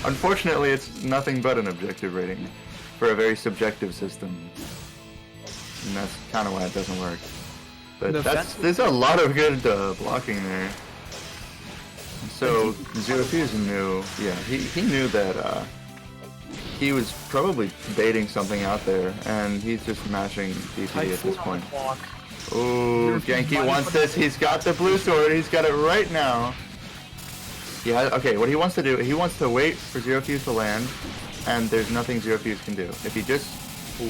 Unfortunately, it's nothing but an objective rating for a very subjective system. And that's kind of why it doesn't work. But there's a lot of good blocking there. So ZeroFuse knew, yeah, he knew that he was probably baiting something out there, and he's just mashing DPD at this point. Ooh, Genki wants this. He's got the blue sword. He's got it right now. Yeah. Okay. What he wants to do, he wants to wait for ZeroFuse to land, and there's nothing ZeroFuse can do if he just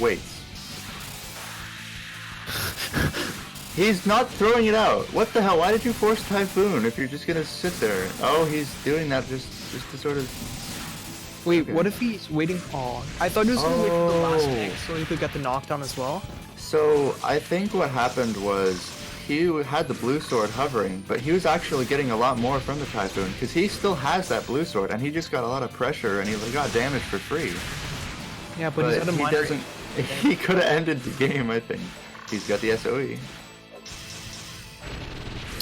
waits. He's not throwing it out. What the hell? Why did you force Typhoon if you're just gonna sit there? Oh, he's doing that just to sort of. Wait, okay. what if he's waiting? Oh, I thought he was gonna wait for the last pick so he could get the knockdown as well. So I think what happened was he had the blue sword hovering, but he was actually getting a lot more from the Typhoon because he still has that blue sword, and he just got a lot of pressure and he got damage for free. Yeah, but he's at a he minor. doesn't. He could have ended the game, I think. He's got the SOE.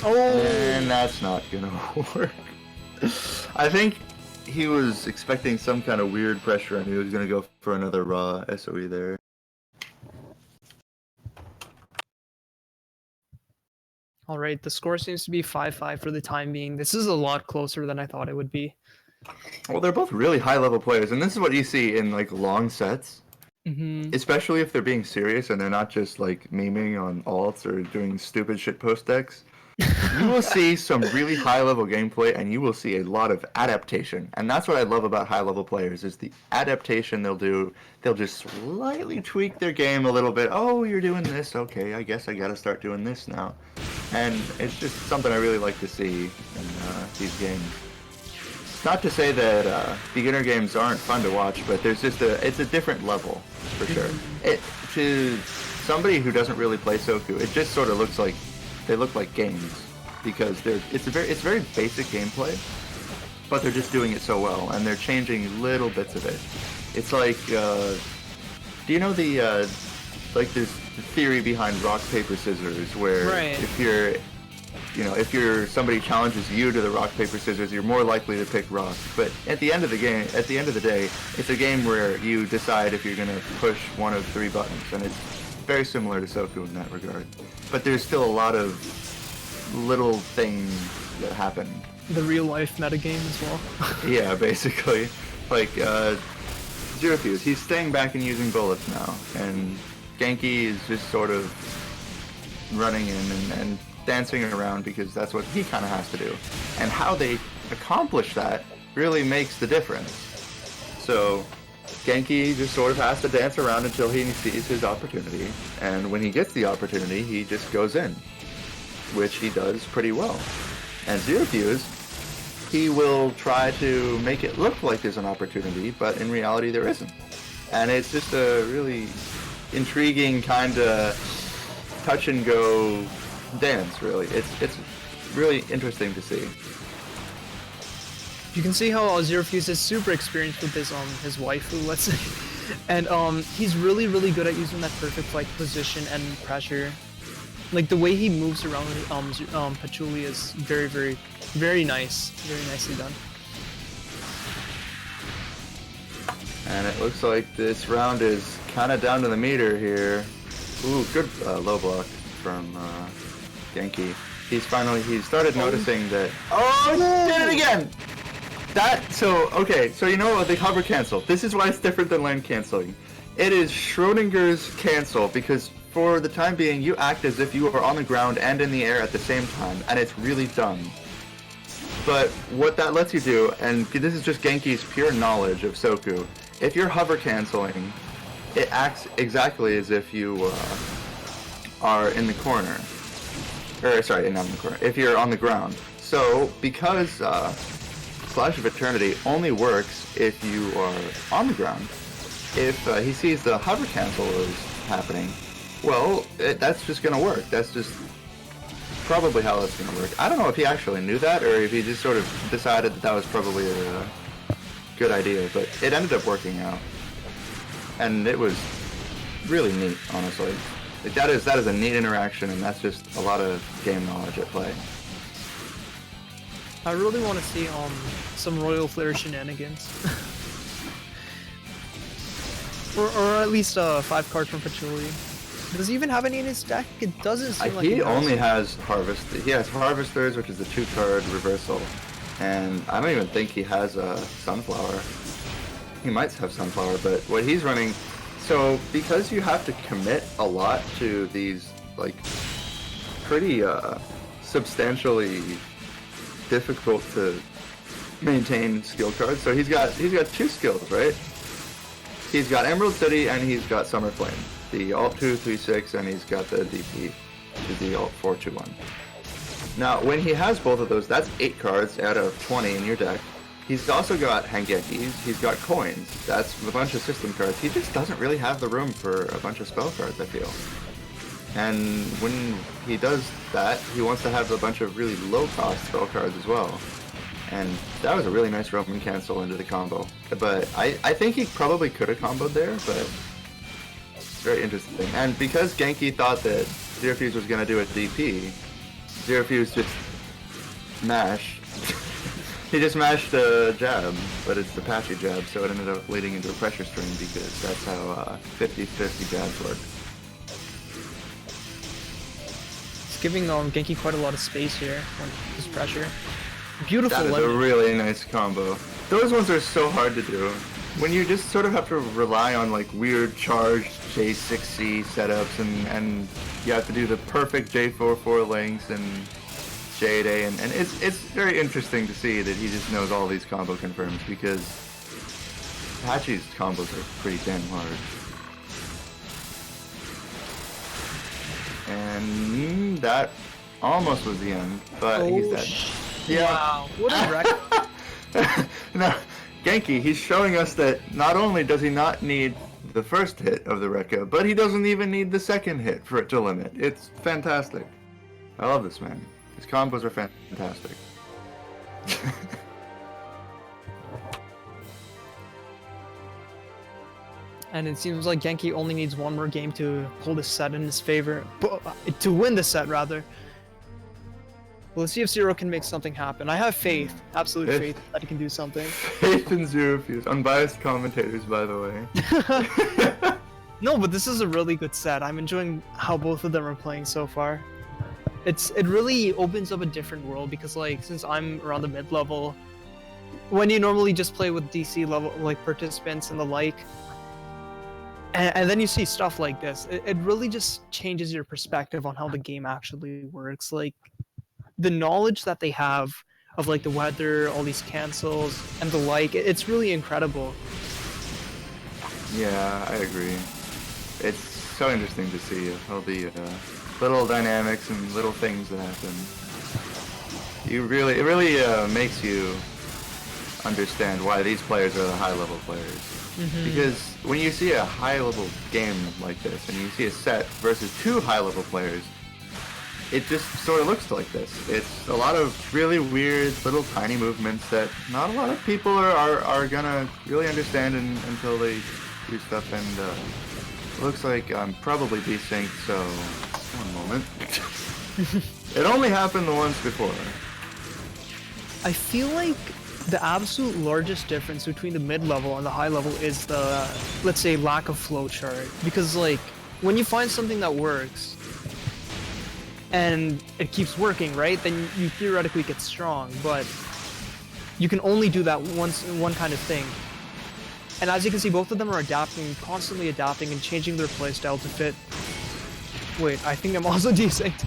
Oh! And that's not gonna work. I think he was expecting some kind of weird pressure and he was gonna go for another raw SOE there. Alright, the score seems to be 5-5 for the time being. This is a lot closer than I thought it would be. Well, they're both really high level players, and this is what you see in like long sets. Mm-hmm. Especially if they're being serious and they're not just like memeing on alts or doing stupid shit post decks. You will see some really high level gameplay and you will see a lot of adaptation. And that's what I love about high level players is the adaptation they'll do. They'll just slightly tweak their game a little bit. Oh, you're doing this. Okay, I guess I gotta start doing this now. And it's just something I really like to see in these games. Not to say that beginner games aren't fun to watch, but there's just it's a different level, for sure. To somebody who doesn't really play Soku, it just sort of looks like, they look like games, because it's very basic gameplay, but they're just doing it so well, and they're changing little bits of it. It's like, do you know the, like there's the theory behind rock, paper, scissors, where Right. if somebody challenges you to the rock, paper, scissors, you're more likely to pick rock. But at the end of the day, it's a game where you decide if you're gonna push one of 3 buttons, and it's very similar to Soku in that regard. But there's still a lot of little things that happen. The real life metagame as well. Yeah, basically. Like, ZeroFuse, he's staying back and using bullets now, and Genki is just sort of running in and dancing around because that's what he kind of has to do. And how they accomplish that really makes the difference. So Genki just sort of has to dance around until he sees his opportunity, and when he gets the opportunity, he just goes in, which he does pretty well. And ZeroFuse, he will try to make it look like there's an opportunity, but in reality there isn't. And it's just a really intriguing kind of touch and go dance, really. It's really interesting to see. You can see how ZeroFuse is super experienced with his waifu, let's say. And he's really good at using that perfect like position and pressure. Like the way he moves around Patchouli is very nice. Very nicely done. And it looks like this round is kind of down to the meter here. Ooh, good low block from Genki. He started noticing that. Oh, he did it again! So you know what, the hover cancel. This is why it's different than land canceling. It is Schrodinger's cancel, because for the time being, you act as if you are on the ground and in the air at the same time, and it's really dumb. But what that lets you do, and this is just Genki's pure knowledge of Soku, if you're hover canceling, it acts exactly as if you are in the corner. Or, sorry, not in the corner. If you're on the ground. So, because Slash of Eternity only works if you are on the ground, if he sees the hover cancel is happening, well, that's just going to work. That's just probably how that's going to work. I don't know if he actually knew that, or if he just sort of decided that was probably a good idea, but it ended up working out. And it was really neat, honestly. Like, that is a neat interaction, and that's just a lot of game knowledge at play. I really want to see some Royal Flare shenanigans. or at least a 5 card from Patchouli. Does he even have any in his deck? It doesn't seem like he does. only has Harvest. He has Harvesters, which is the 2-card reversal. And I don't even think he has a Sunflower. He might have Sunflower, but what he's running... So, because you have to commit a lot to these, like, pretty substantially difficult to maintain skill cards. So he's got 2 skills, right? He's got Emerald City and he's got Summer Flame. The Alt 236 and he's got the DP, which is the Alt 421. Now, when he has both of those, that's 8 cards out of 20 in your deck. He's also got Hengekis, he's got coins, that's a bunch of system cards. He just doesn't really have the room for a bunch of spell cards, I feel. And when he does that, he wants to have a bunch of really low-cost spell cards as well. And that was a really nice Roman cancel into the combo. But I think he probably could have comboed there, but it's very interesting. And because Genki thought that ZeroFuse was going to do a DP, ZeroFuse just mashed. He just mashed a jab, but it's the patchy jab, so it ended up leading into a pressure string because that's how 50-50 jabs work. It's giving Genki quite a lot of space here when his pressure. Beautiful. That is a really nice combo. Those ones are so hard to do. When you just sort of have to rely on like weird charged J6C setups and you have to do the perfect J44 links and J8A and it's very interesting to see that he just knows all these combo confirms because Patchy's combos are pretty damn hard. And that almost was the end, but he's dead. Yeah. Wow, what a wreck. No, Genki, he's showing us that not only does he not need the first hit of the Rekka, but he doesn't even need the second hit for it to limit. It's fantastic. I love this man. His combos are fantastic. And it seems like Genki only needs one more game to pull the set in his favor. To win the set, rather. Well, let's see if Zero can make something happen. I have faith, absolute faith, that he can do something. Faith in ZeroFuse. Unbiased commentators, by the way. No, but this is a really good set. I'm enjoying how both of them are playing so far. It really opens up a different world because, like, since I'm around the mid-level, when you normally just play with DC level, like, participants and the like, and then you see stuff like this, it really just changes your perspective on how the game actually works. Like, the knowledge that they have of like the weather, all these cancels, and the like, it's really incredible. Yeah, I agree. It's so interesting to see all the little dynamics and little things that happen. It really makes you understand why these players are the high-level players. Mm-hmm. Because when you see a high-level game like this, and you see a set versus 2 high-level players, it just sort of looks like this. It's a lot of really weird little tiny movements that not a lot of people are gonna really understand until they do stuff, and looks like I'm probably desynced, so one moment. It only happened the once before. I feel like the absolute largest difference between the mid-level and the high-level is the, let's say, lack of flowchart. Because, like, when you find something that works, and it keeps working, right? Then you theoretically get strong, but you can only do that once in one kind of thing. And as you can see, both of them are adapting, constantly adapting and changing their playstyle to fit. Wait, I think I'm also desynced.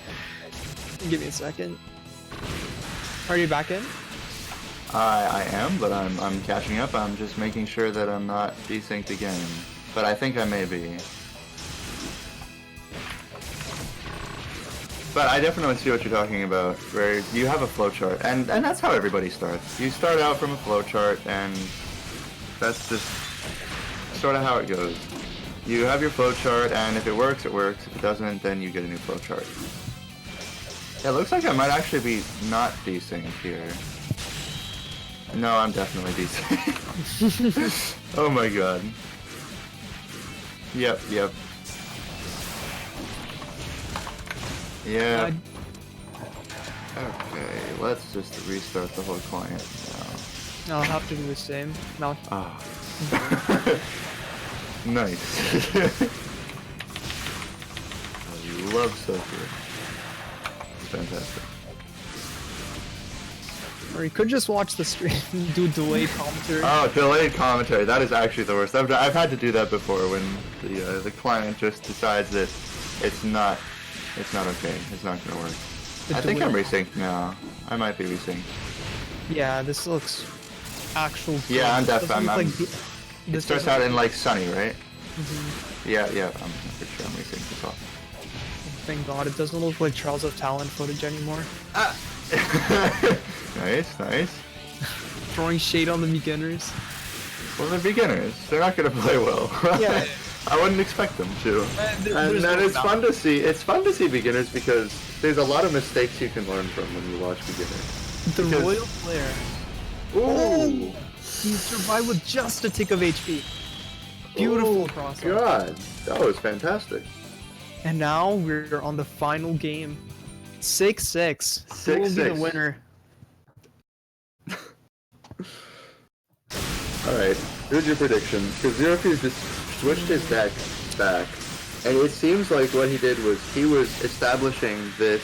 Give me a second. Are you back in? I am, but I'm catching up. I'm just making sure that I'm not desynced again. But I think I may be. But I definitely see what you're talking about, where you have a flowchart, and that's how everybody starts. You start out from a flowchart, and that's just sort of how it goes. You have your flowchart, and if it works, it works. If it doesn't, then you get a new flowchart. Yeah, it looks like I might actually be not desynced here. No, I'm definitely desynced. Oh my god. Yep. Yeah. Okay, let's just restart the whole client now. I'll have to do the same. No. Ah. Nice. I love Soku. It's fantastic. Or you could just watch the stream, do delayed commentary. Oh, delayed commentary. That is actually the worst. I've had to do that before when the client just decides that it's not okay. It's not gonna work. I think I'm resynced now. I might be resynced. Yeah, this looks actual. Yeah, I'm This def. doesn't look I'm. like It starts out in like sunny, right? Mhm. Yeah. I'm pretty sure I'm resynced as well. Thank God, it doesn't look like Trials of Talent footage anymore. Nice. Throwing shade on the beginners. Well, they're beginners. They're not gonna play well. Yeah. I wouldn't expect them to. And then it's fun to see. It's fun to see beginners because there's a lot of mistakes you can learn from when you watch beginners. The Because- Royal Flare. Ooh. He survived with just a tick of HP. Beautiful Oh, crossover. God, that was fantastic. And now we're on the final game. 6-6. Who will be the 6-6. winner? Alright, here's your prediction. Because ZeroFuse just switched his deck back. And it seems like what he did was he was establishing this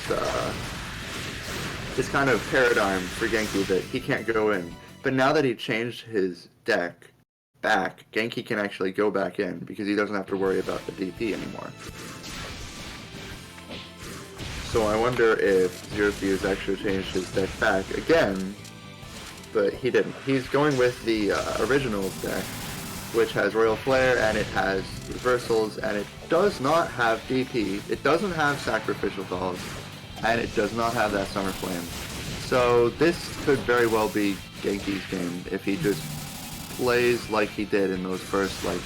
this kind of paradigm for Genki that he can't go in. But now that he changed his deck back, Genki can actually go back in because he doesn't have to worry about the DP anymore. So I wonder if ZeroFuse actually changed his deck back again, but he didn't. He's going with the original deck, which has Royal Flare, and it has reversals, and it does not have DP, it doesn't have Sacrificial Dolls, and it does not have that Summer Flame. So this could very well be Genki's game if he just plays like he did in those first, like,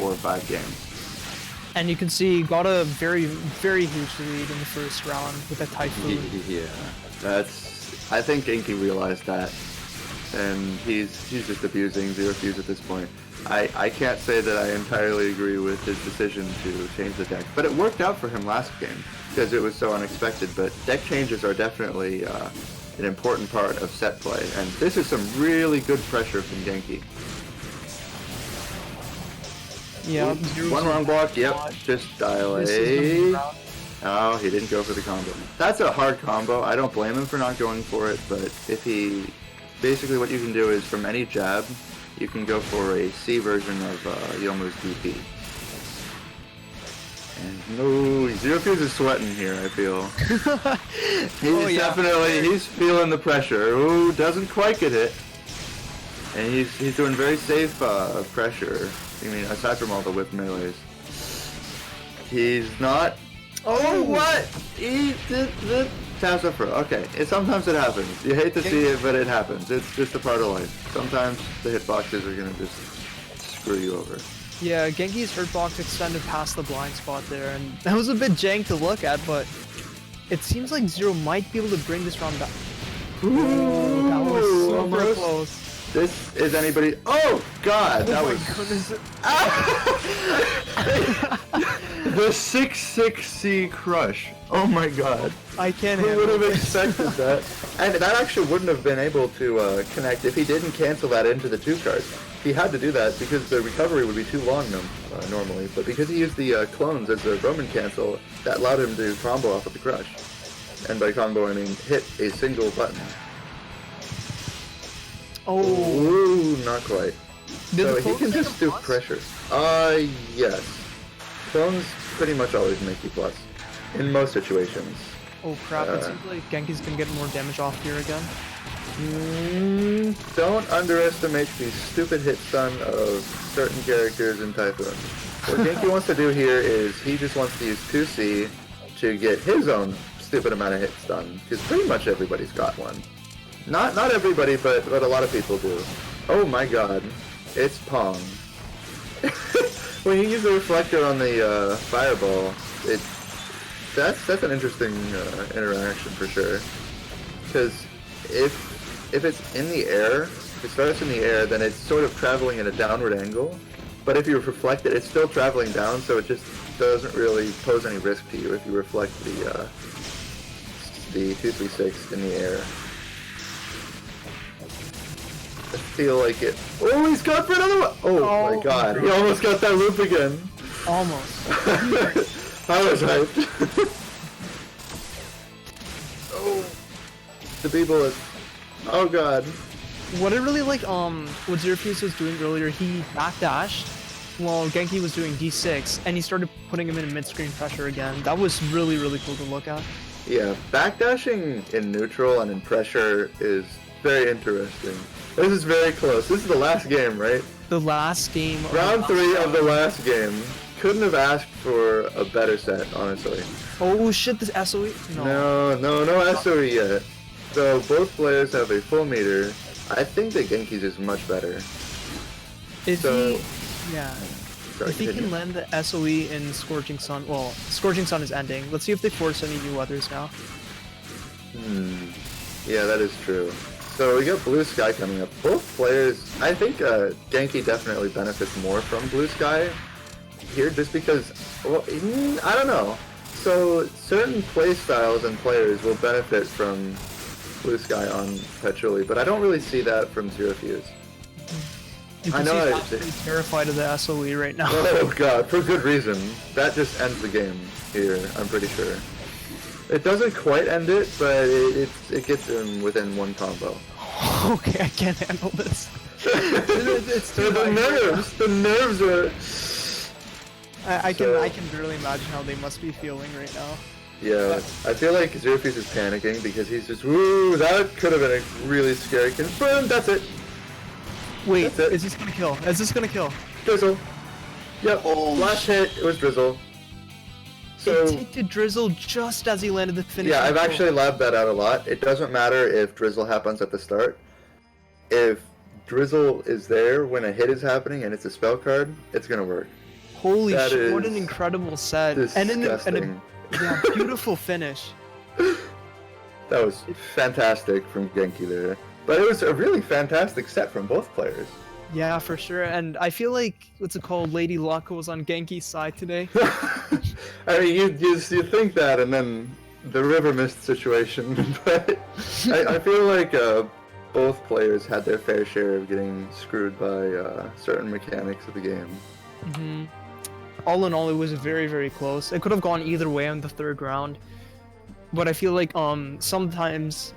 4 or 5 games. And you can see he got a very, very huge lead in the first round with a Typhoon. Yeah, I think Genki realized that, and he's just abusing ZeroFuse at this point. I can't say that I entirely agree with his decision to change the deck, but it worked out for him last game because it was so unexpected. But deck changes are definitely an important part of set play, and this is some really good pressure from Genki. Yeah, One wrong block, yep, just dial This is the A. round. Oh, he didn't go for the combo. That's a hard combo. I don't blame him for not going for it, but if he... Basically what you can do is from any jab, you can go for a C version of Youmu's DP. And no, ZeroFuse is sweating here, I feel. He's he's feeling the pressure. Ooh, doesn't quite get hit. And he's doing very safe pressure. I mean, aside from all the whip melees. He's not... Oh, what? He did the taps up for... Okay, sometimes it happens. You hate to see it, but it happens. It's just a part of life. Sometimes the hitboxes are gonna just screw you over. Yeah, Genki's hurtbox extended past the blind spot there, and that was a bit jank to look at, but it seems like Zero might be able to bring this round back. Ooh, That was super almost. close. This is anybody... Oh, God! That was... The 6-6C crush. Oh my God. I can't Who handle would have this. expected that? And that actually wouldn't have been able to connect if he didn't cancel that into the 2 cards. He had to do that because the recovery would be too long normally. But because he used the clones as a Roman cancel, that allowed him to combo off of the crush. And by combo, I mean hit a single button. Oh, Ooh, not quite. did So the he clone can take just a do plus? pressure. Yes. Clones pretty much always make you plus. In most situations. Oh crap, it seems like Genki's gonna get more damage off here again. Don't underestimate the stupid hit stun of certain characters in Typhoon. What Genki wants to do here is he just wants to use 2C to get his own stupid amount of hit stun, because pretty much everybody's got one. Not everybody, but a lot of people do. Oh my God, it's Pong. When you use the reflector on the fireball, that's an interesting interaction for sure. Because if it's in the air, if it starts in the air, then it's sort of traveling at a downward angle. But if you reflect it, it's still traveling down, so it just doesn't really pose any risk to you if you reflect the 236 in the air. I feel like it. Oh, he's gone for another one! Oh my God, he almost got that loop again. Almost. I was hyped. Oh, the B bullet. Oh god. What I really like, what ZeroFuse was doing earlier, he backdashed while Genki was doing D6, and he started putting him in mid-screen pressure again. That was really, really cool to look at. Yeah, backdashing in neutral and in pressure is very interesting. This is very close. This is the last game, right? The last game. Round 3 of the last game. Couldn't have asked for a better set, honestly. Oh shit, this SOE? No SOE yet. So both players have a full meter. I think that Genki's is much better. If So- yeah. Sorry, If he continue. can land the SOE in Scorching Sun, well, Scorching Sun is ending. Let's see if they force any new weathers now. Yeah, that is true. So we got Blue Sky coming up. Both players, I think Genki definitely benefits more from Blue Sky here just because, well, I don't know. So certain play styles and players will benefit from Blue Sky on Patchouli, but I don't really see that from ZeroFuse. You I can know see he's I- absolutely terrified of the SOE right now. Oh god, for good reason. That just ends the game here, I'm pretty sure. It doesn't quite end it, but it gets him within one combo. Okay, I can't handle this. It's too the much. nerves are... I So- can barely imagine how they must be feeling right now. Yeah, I feel like ZeroFuse is panicking because he's just, woo, that could have been a really scary confirm, that's it. Wait, That's it. is this gonna kill? Is this gonna kill? Drizzle. Yep, Oh, last hit, it was Drizzle. So, It hit to Drizzle just as he landed the finish. yeah, I've actually labbed that out a lot. It doesn't matter if Drizzle happens at the start. If Drizzle is there when a hit is happening and it's a spell card, it's gonna work. Holy that shit! What an is incredible set, Disgusting. yeah, beautiful finish. That was fantastic from Genki there. But it was a really fantastic set from both players. Yeah, for sure. And I feel like what's it called? Lady Luck was on Genki's side today. I mean, you think that, and then the river mist situation. But I feel like both players had their fair share of getting screwed by certain mechanics of the game. hmm All in all, it was very, very close. It could have gone either way on the third round. But I feel like sometimes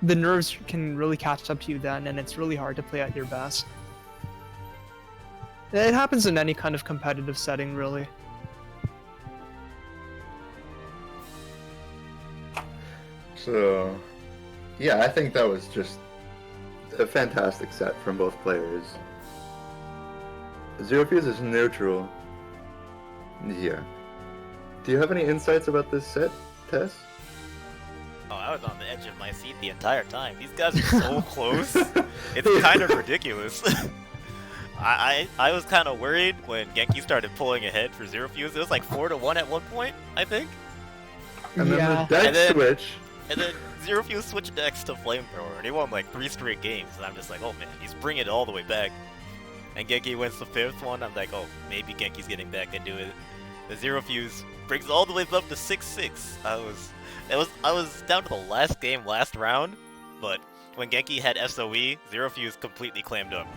the nerves can really catch up to you then, and it's really hard to play at your best. It happens in any kind of competitive setting, really. So, yeah, I think that was just a fantastic set from both players. ZeroFuse is neutral. Yeah. Do you have any insights about this set, Tess? Oh, I was on the edge of my seat the entire time. These guys are so close. It's kind of ridiculous. I was kind of worried when Genki started pulling ahead for ZeroFuse. It was like 4-1 at one point, I think. And then Yeah. the deck And then- switch. And then ZeroFuse switched decks to Flamethrower, and he won like 3 straight games. And I'm just like, oh man, he's bringing it all the way back. And Genki wins the 5th one. I'm like, oh, maybe Genki's getting back into it. The ZeroFuse brings it all the way up to 6-6. I was down to the last game, last round, but when Genki had SOE, ZeroFuse completely clammed up.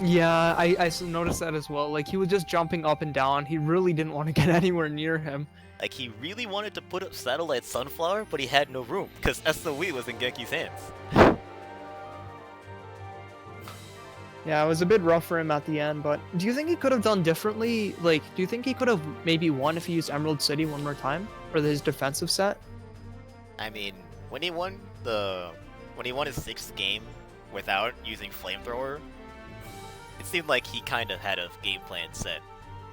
Yeah, I noticed that as well. Like, he was just jumping up and down. He really didn't want to get anywhere near him. Like, he really wanted to put up Satellite Sunflower, but he had no room, because SOE was in Genki's hands. Yeah, it was a bit rough for him at the end, but do you think he could have done differently? Like, do you think he could have maybe won if he used Emerald City one more time? For his defensive set? I mean, when he won his 6th game without using Flamethrower, it seemed like he kind of had a game plan set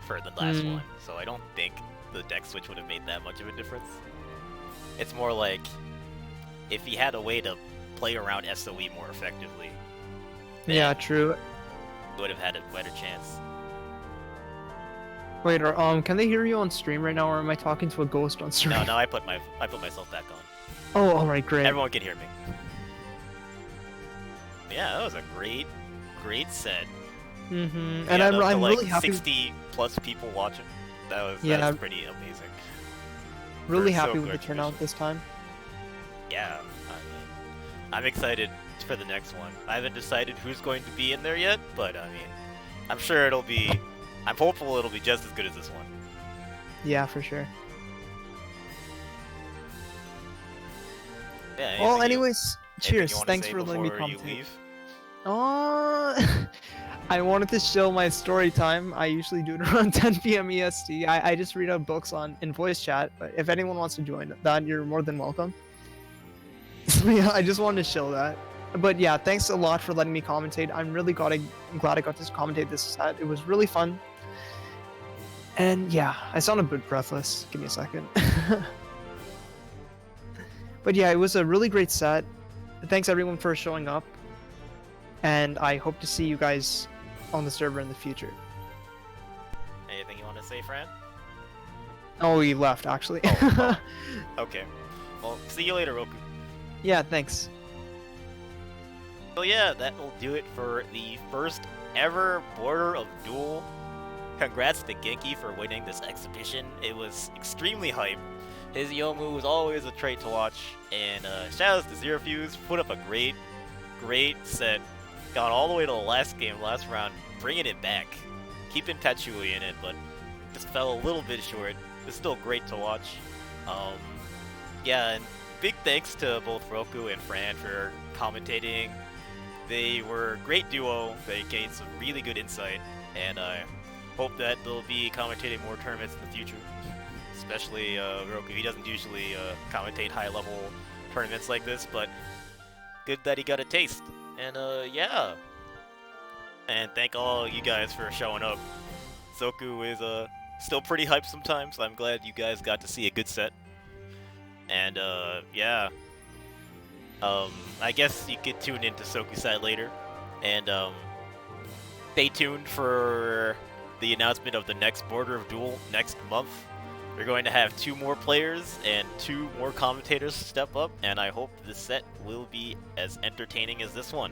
for the last one. So I don't think the deck switch would have made that much of a difference. It's more like if he had a way to play around SOE more effectively, then Yeah, true. he would have had a better chance. Wait, can they hear you on stream right now, or am I talking to a ghost on stream? No, I put myself back on. Oh, alright, great. Everyone can hear me. Yeah, that was a great set. Mm-hmm. Yeah, And to, I'm like really happy. 60 plus people watching. That was pretty amazing. Really for so happy with the quick turnout division. this time. Yeah, I'm excited for the next one. I haven't decided who's going to be in there yet, but I mean, I'm sure it'll be. I'm hopeful it'll be just as good as this one. Yeah, for sure. Yeah. Well, anything anyways, Cheers. You wanna Thanks say for letting me before you commentate. leave? I wanted to show my story time. I usually do it around 10 p.m. EST. I just read out books in voice chat. But if anyone wants to join that, you're more than welcome. So yeah, I just wanted to show that. But yeah, thanks a lot for letting me commentate. I'm really glad I got to commentate this set. It was really fun. And yeah, I sound a bit breathless. Give me a second. But yeah, it was a really great set. Thanks everyone for showing up. And I hope to see you guys on the server in the future. Anything you want to say, Fran? Oh, he left actually. Oh. Okay. Well, see you later, Roku. Yeah, thanks. So yeah, that will do it for the first ever Border of Duel. Congrats to Genki for winning this exhibition. It was extremely hype. His Youmu was always a trait to watch, and shoutouts to ZeroFuse, put up a great set. Got all the way to the last game, last round, bringing it back. Keeping Patchouli in it, but just fell a little bit short. It's still great to watch. Yeah, and big thanks to both Roku and Fran for commentating. They were a great duo. They gained some really good insight, and I hope that they'll be commentating more tournaments in the future. Especially Roku. He doesn't usually commentate high-level tournaments like this, but good that he got a taste. And yeah. And thank all you guys for showing up. Soku is still pretty hyped sometimes. I'm glad you guys got to see a good set. And yeah. I guess you could tune into Soku's set later. And stay tuned for the announcement of the next Border of Duel next month. We're going to have 2 more players and 2 more commentators step up, and I hope this set will be as entertaining as this one.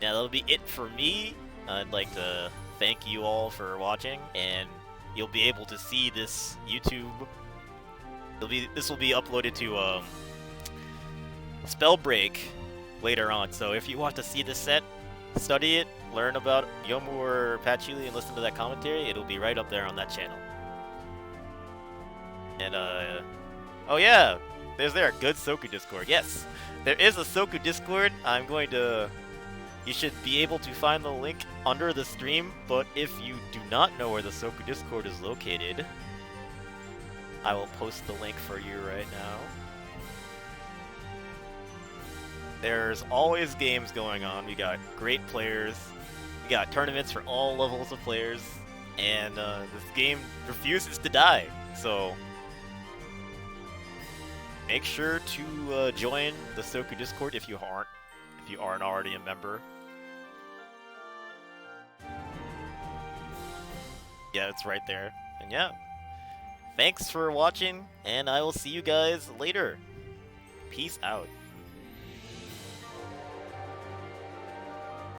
Now that'll be it for me. I'd like to thank you all for watching, and you'll be able to see this YouTube. This will be uploaded to Spellbreak later on. So if you want to see this set, study it, learn about Youmu or Patchouli, and listen to that commentary, it'll be right up there on that channel. And oh yeah, there's a good Soku Discord. Yes, there is a Soku Discord. You should be able to find the link under the stream, but if you do not know where the Soku Discord is located, I will post the link for you right now. There's always games going on. We got great players. We got tournaments for all levels of players, and this game refuses to die. So make sure to join the Soku Discord if you aren't already a member. Yeah, it's right there. And yeah, thanks for watching, and I will see you guys later. Peace out.